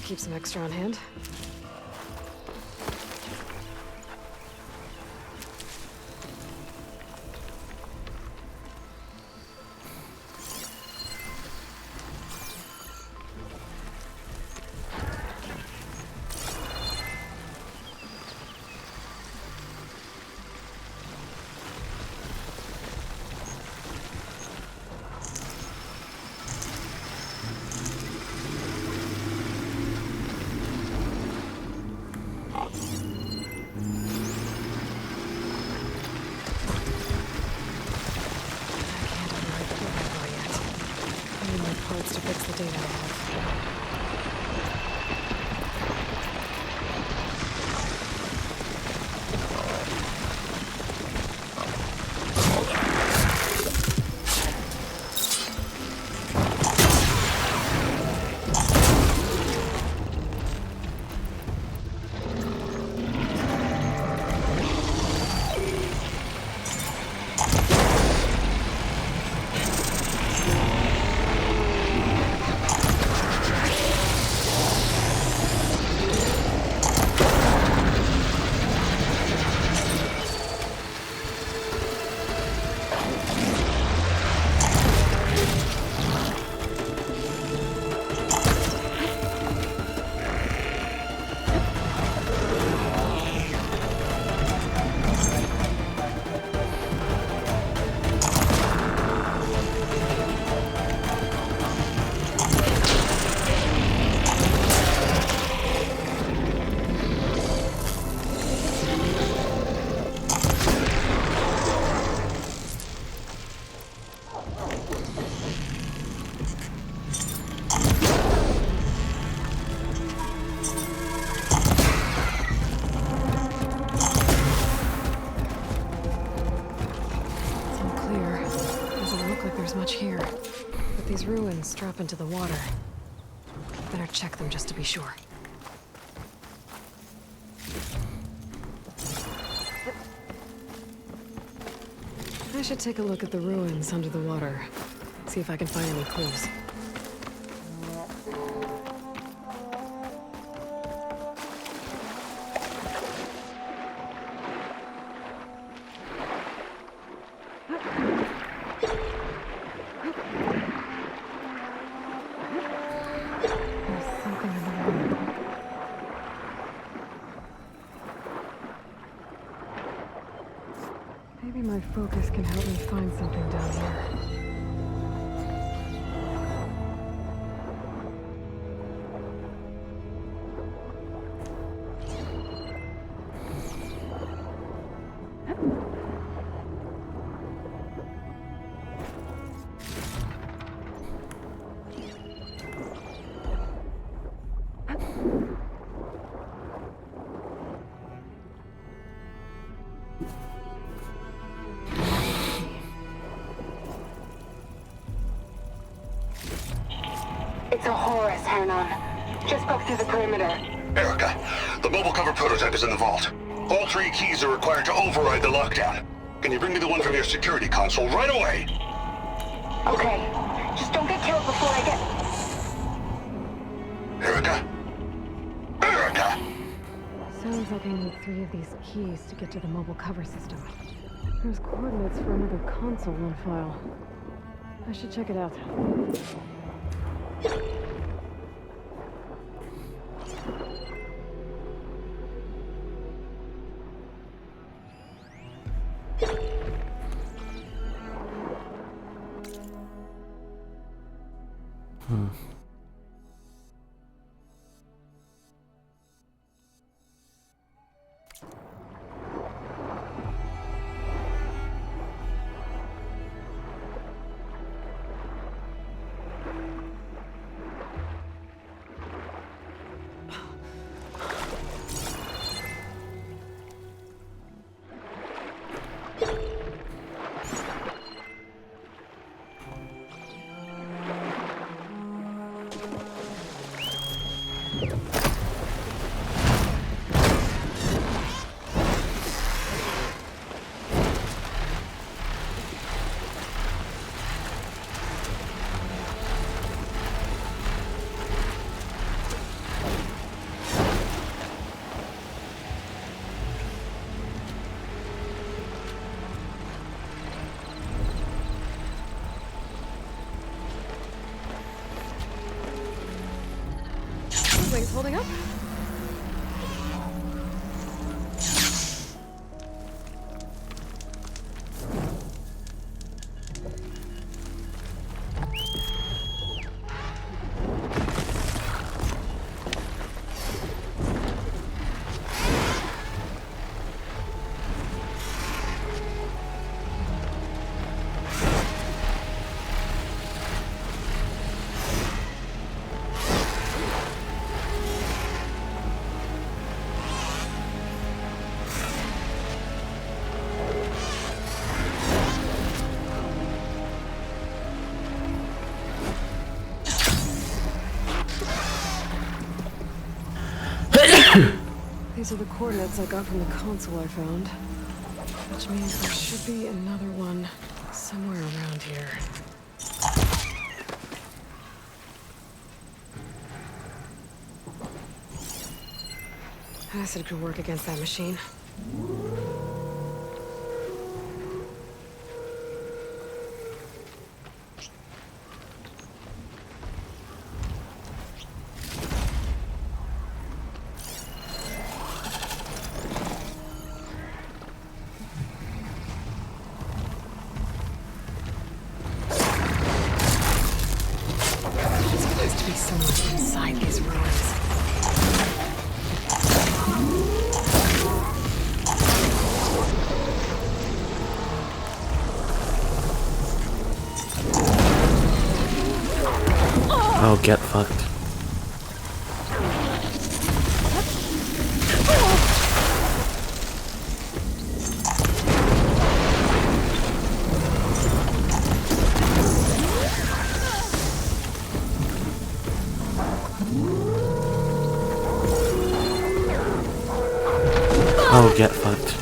keep some extra on hand. To fix the data I have. Much here, but these ruins drop into the water. Better check them just to be sure. I should take a look at the ruins under the water, see if I can find any clues. Maybe my focus can help me find something down here. It's a Horus, Hernon. Just broke through the perimeter. Erica, the mobile cover prototype is in the vault. All 3 keys are required to override the lockdown. Can you bring me the one from your security console right away? Okay. Just don't get killed before I get... Erica? Erica! Sounds like I need 3 of these keys to get to the mobile cover system. There's coordinates for another console on file. I should check it out. Holding up? These are the coordinates I got from the console I found. Which means there should be another one somewhere around here. Acid could work against that machine. Oh, get fucked. Oh, get fucked.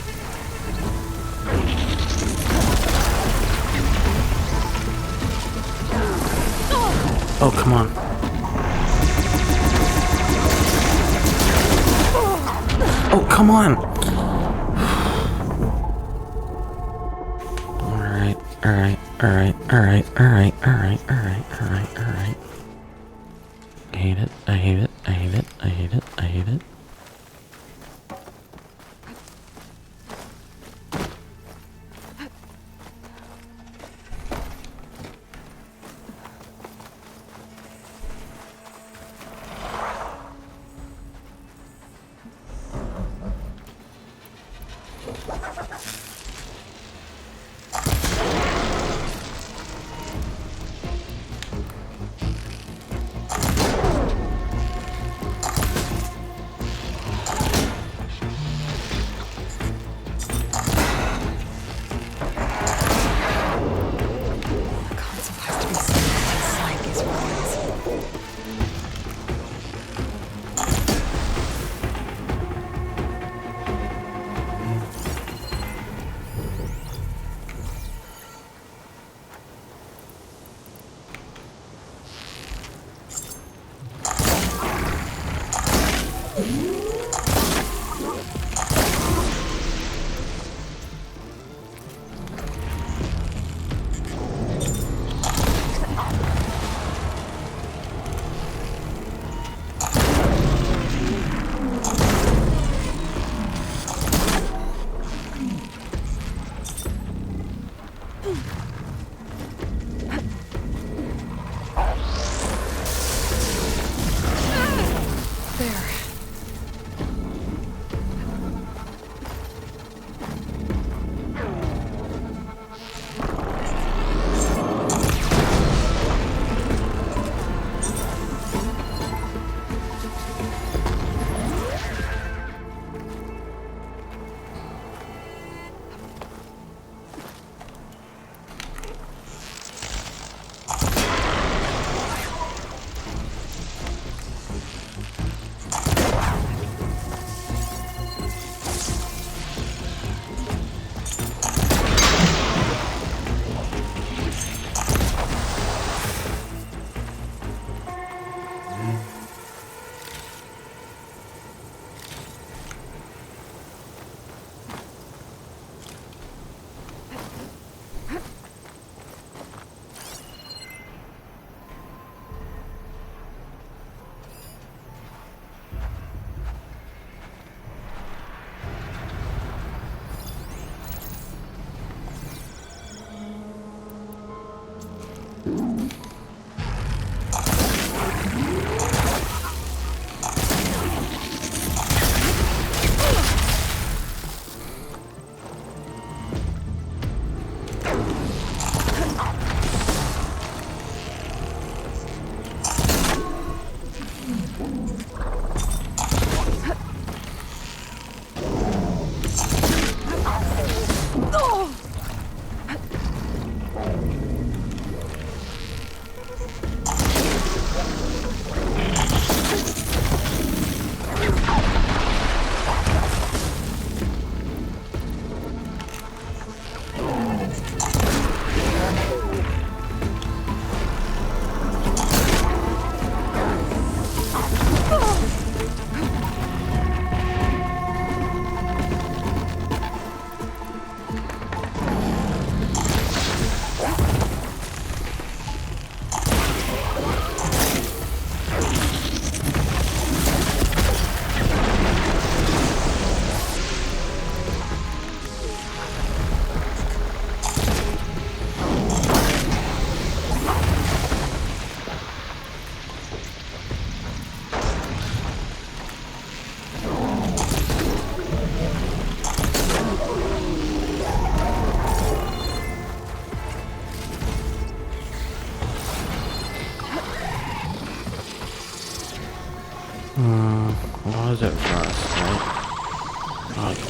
Oh, come on. Oh, come on. Alright, alright, alright, alright, alright, alright, alright, alright, alright. I hate it, I hate it, I hate it, I hate it, I hate it.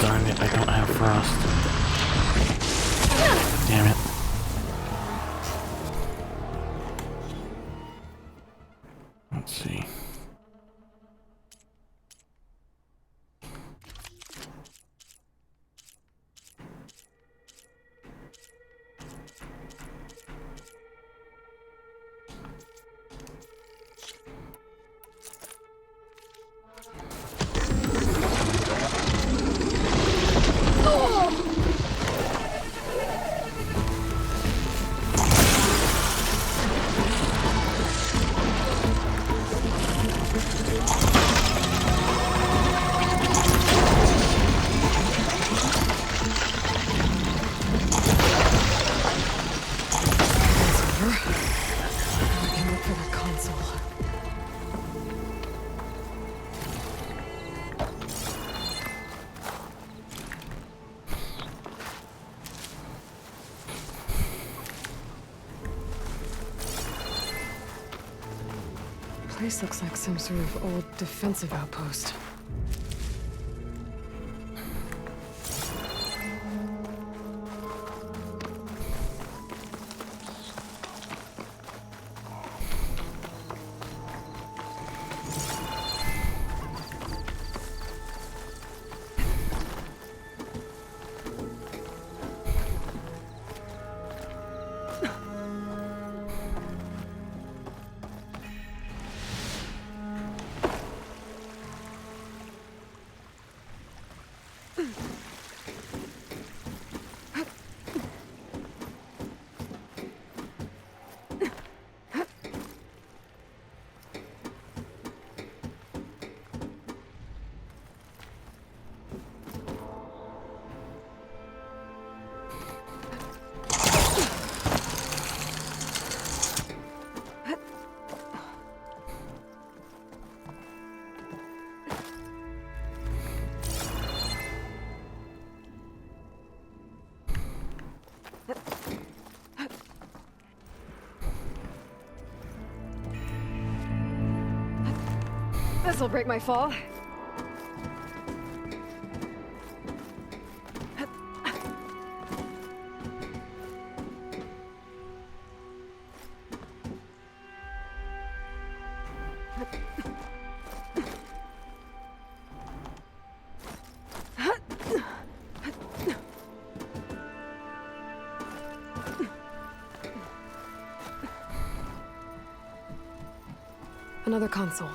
Darn it, I don't have frost. Damn it. Let's see. This looks like some sort of old defensive outpost. This'll break my fall. Another console.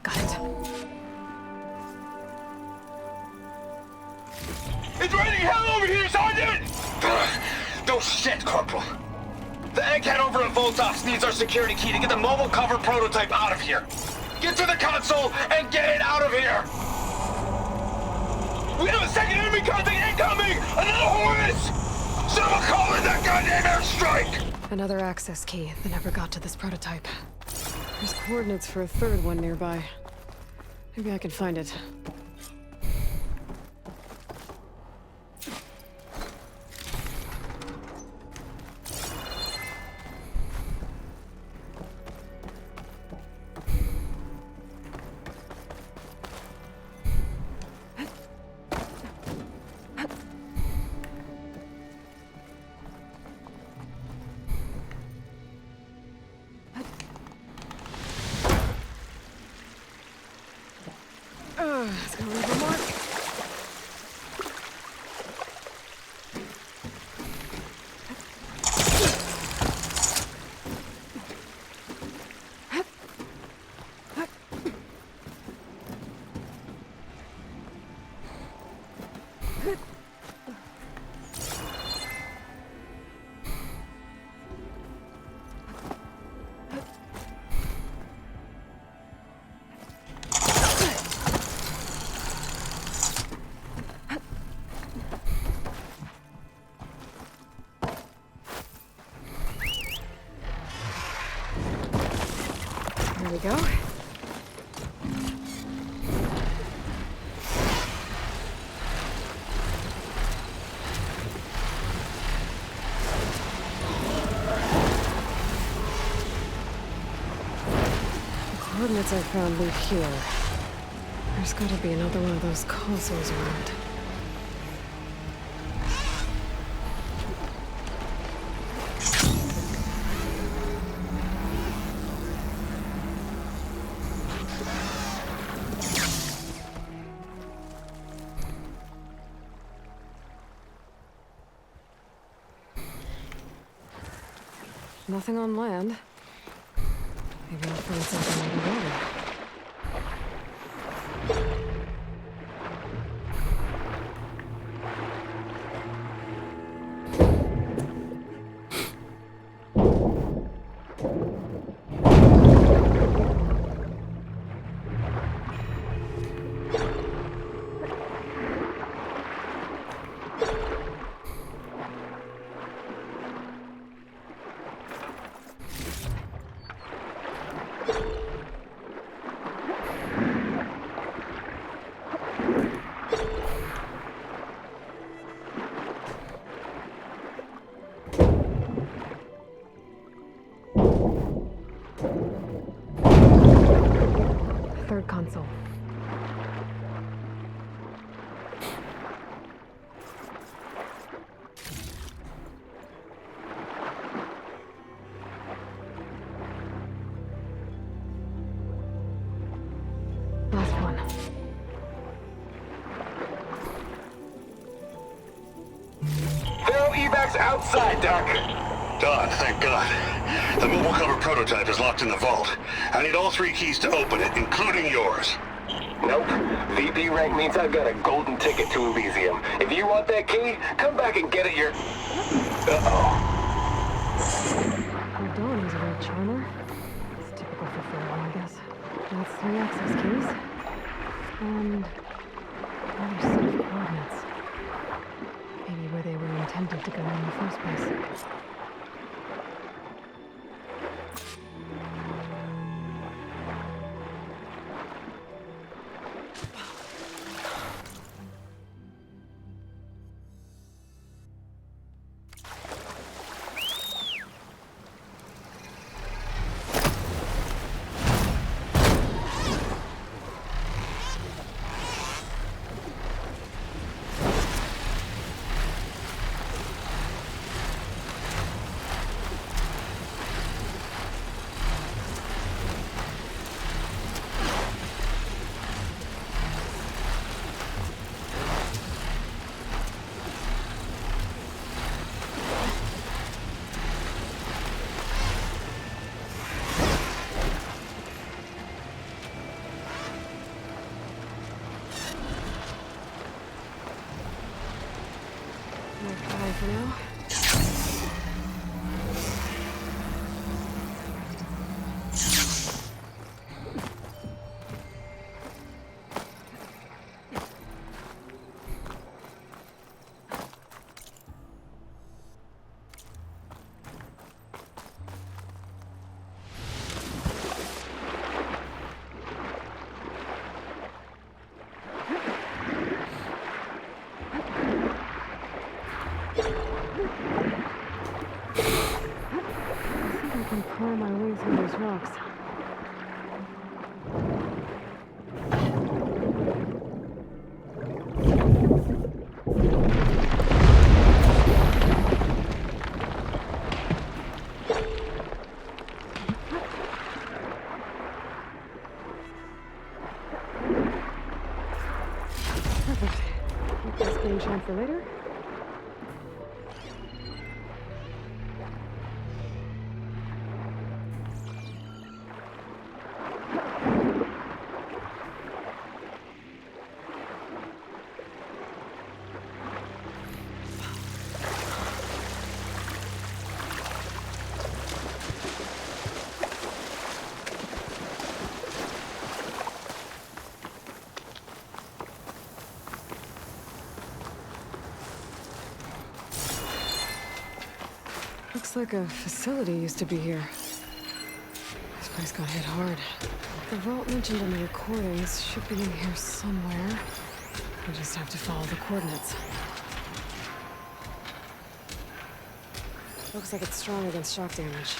Got it. It's raining hell over here, Sergeant! No shit, Corporal. The egghead over at Voltox needs our security key to get the mobile cover prototype out of here. Get to the console and get it out of here! We have a second enemy contact incoming! Another Horus! Someone call in that goddamn airstrike! Another access key that never got to this prototype. There's coordinates for a third one nearby. Maybe I can find it. It's gonna leave a mark. There we go. coordinates I found lead here. There's gotta be another one of those consoles around. Nothing on land. Maybe I'll find something on the water. Third console. Last one. There are evacs outside, Doc. Done, thank God. The mobile cover prototype is locked in the vault. I need all 3 keys to open it, including yours. Nope. VP rank means I've got a golden ticket to Elysium. If you want that key, come back and get it your... Uh-oh. Dawn is a real charmer. It's typical for Farewell, I guess. That's 3 access keys. And another set of coordinates. Maybe where they were intended to go in the first place. For now. I can claw my way through those rocks. Perfect. Keep this game shine for later. Looks like a facility used to be here. This place got hit hard. The vault mentioned in the recordings should be in here somewhere. We just have to follow the coordinates. Looks like it's strong against shock damage.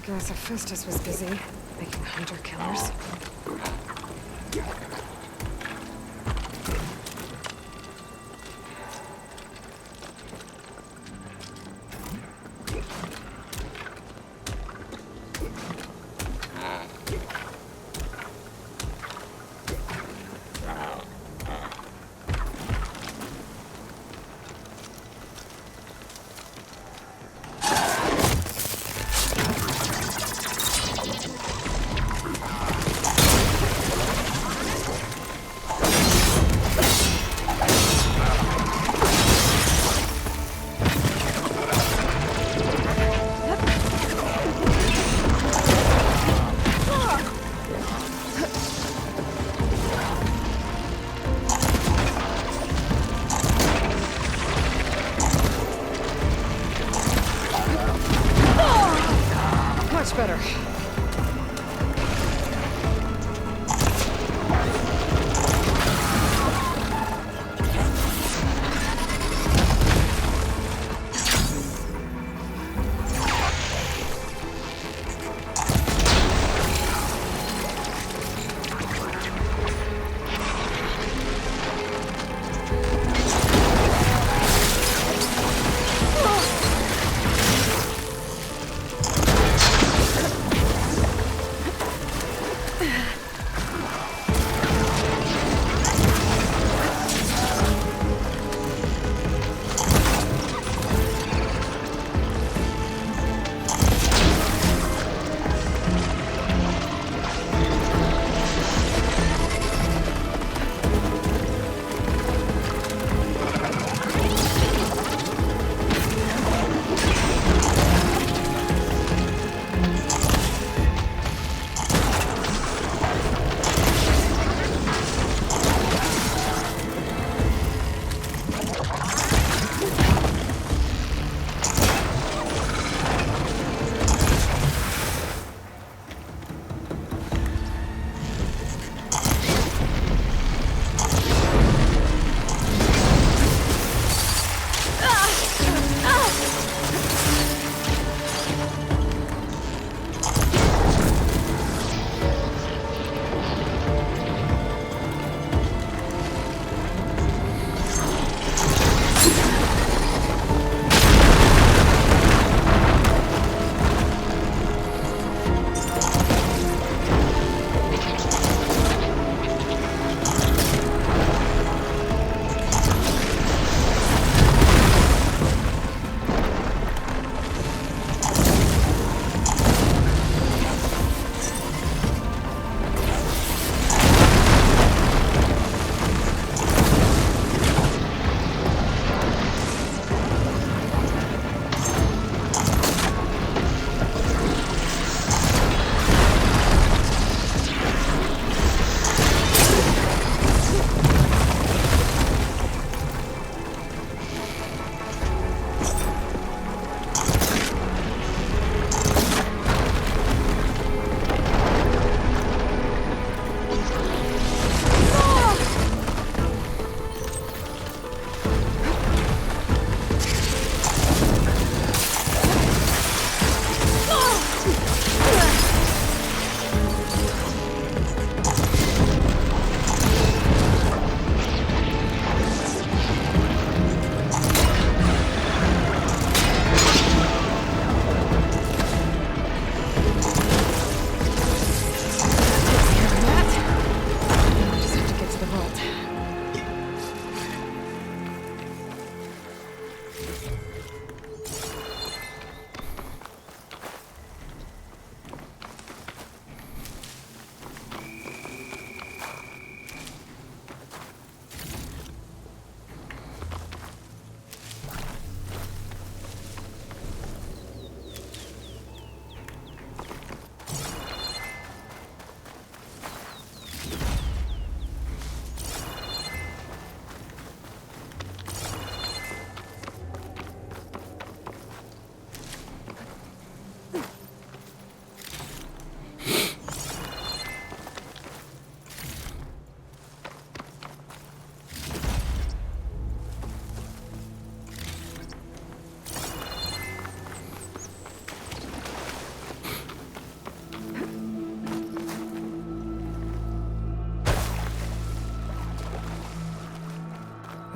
guess Hephaestus was busy making hunter-killers. Much better.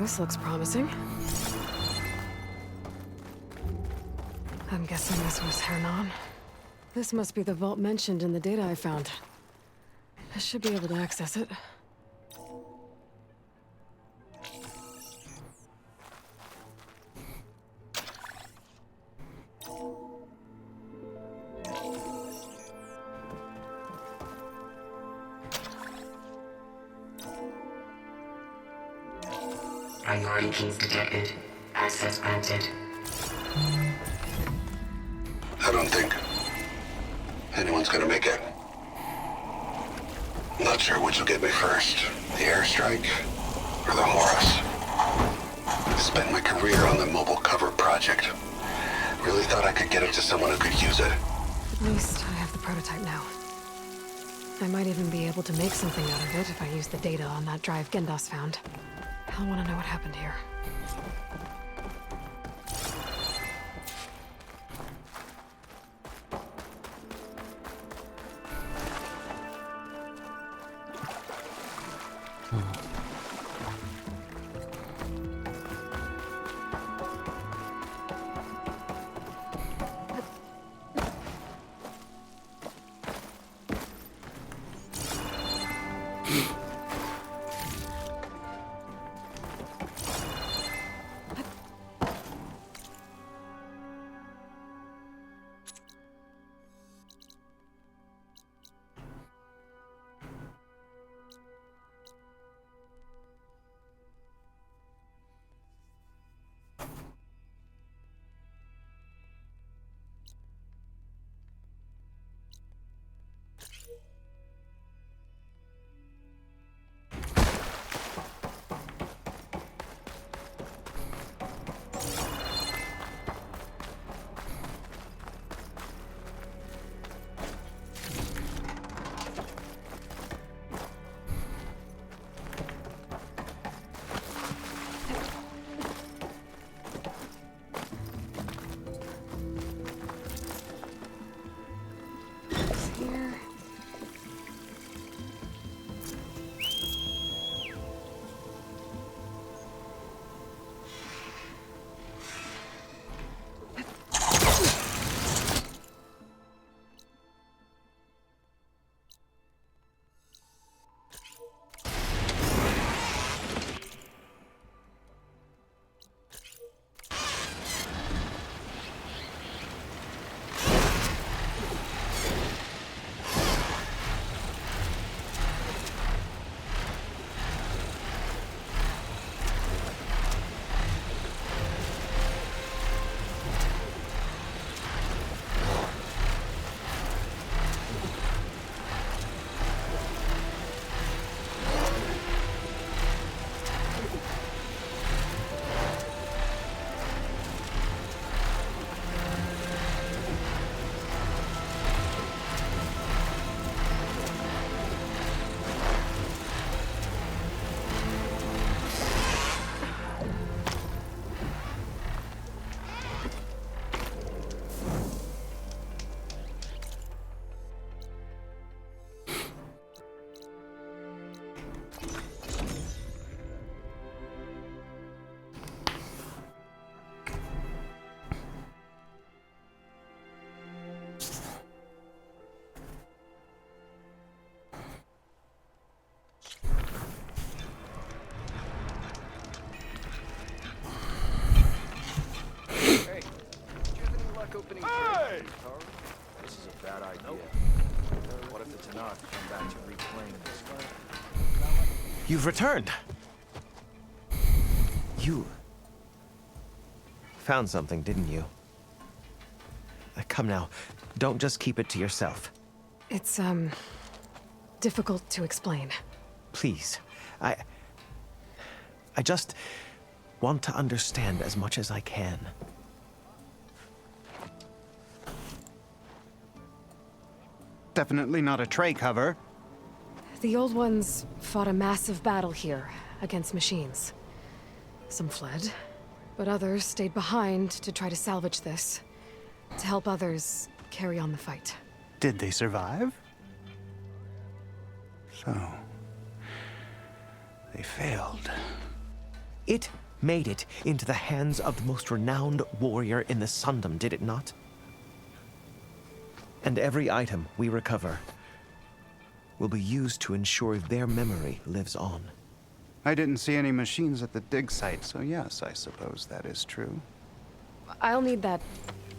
This looks promising. I'm guessing this was Hernon. This must be the vault mentioned in the data I found. I should be able to access it. Priority keys detected. Access granted. I don't think anyone's gonna make it. Not sure which will get me first, the airstrike or the Horus. Spent my career on the mobile cover project. Really thought I could get it to someone who could use it. At least I have the prototype now. I might even be able to make something out of it if I use the data on that drive Gendas found. I'll want to know what happened here. Hey! This is a bad idea. What if the Tenakth come back to reclaim this land? You've returned. You found something, didn't you? Come now, don't just keep it to yourself. It's, difficult to explain. Please, I just want to understand as much as I can. Definitely not a tray cover. The old ones fought a massive battle here against machines. Some fled, but others stayed behind to try to salvage this, to help others carry on the fight. Did they survive? So, they failed. It made it into the hands of the most renowned warrior in the Sundom, did it not? And every item we recover will be used to ensure their memory lives on. I didn't see any machines at the dig site, so yes, I suppose that is true. I'll need that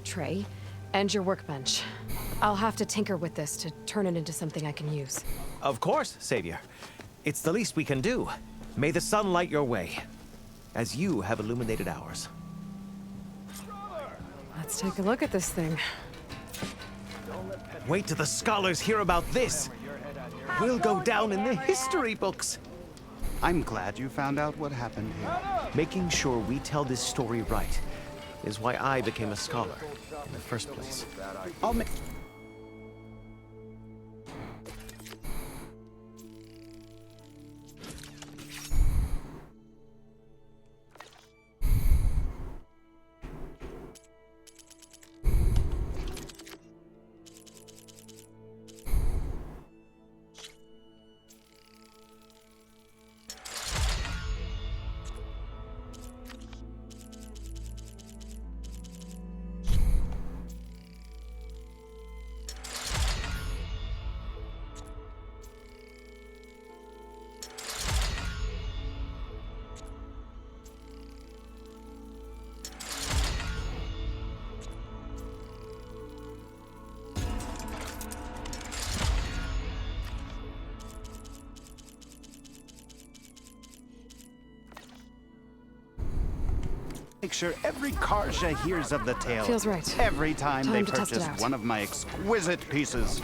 tray and your workbench. I'll have to tinker with this to turn it into something I can use. Of course, Savior. It's the least we can do. May the sun light your way, as you have illuminated ours. Let's take a look at this thing. Wait till the scholars hear about this. We'll go down in the history books. I'm glad you found out what happened here. Making sure we tell this story right is why I became a scholar in the first place. I'll make... Make sure every Karja hears of the tale. Feels right. Every time they to test it purchase out. one of my exquisite pieces.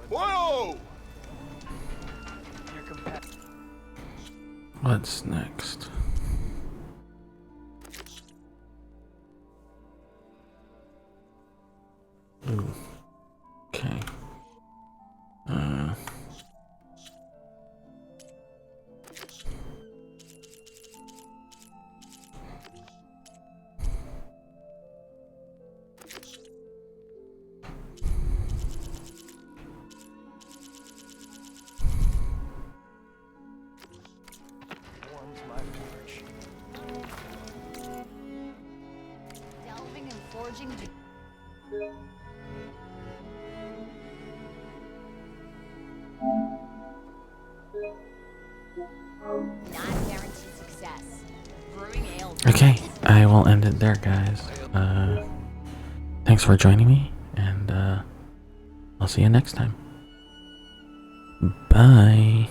Whoa! What's next? Ooh. Okay. Delving and forging. Not guaranteed success. Brewing ale. Okay, I will end it there, guys. Thanks for joining me, and I'll see you next time. Bye.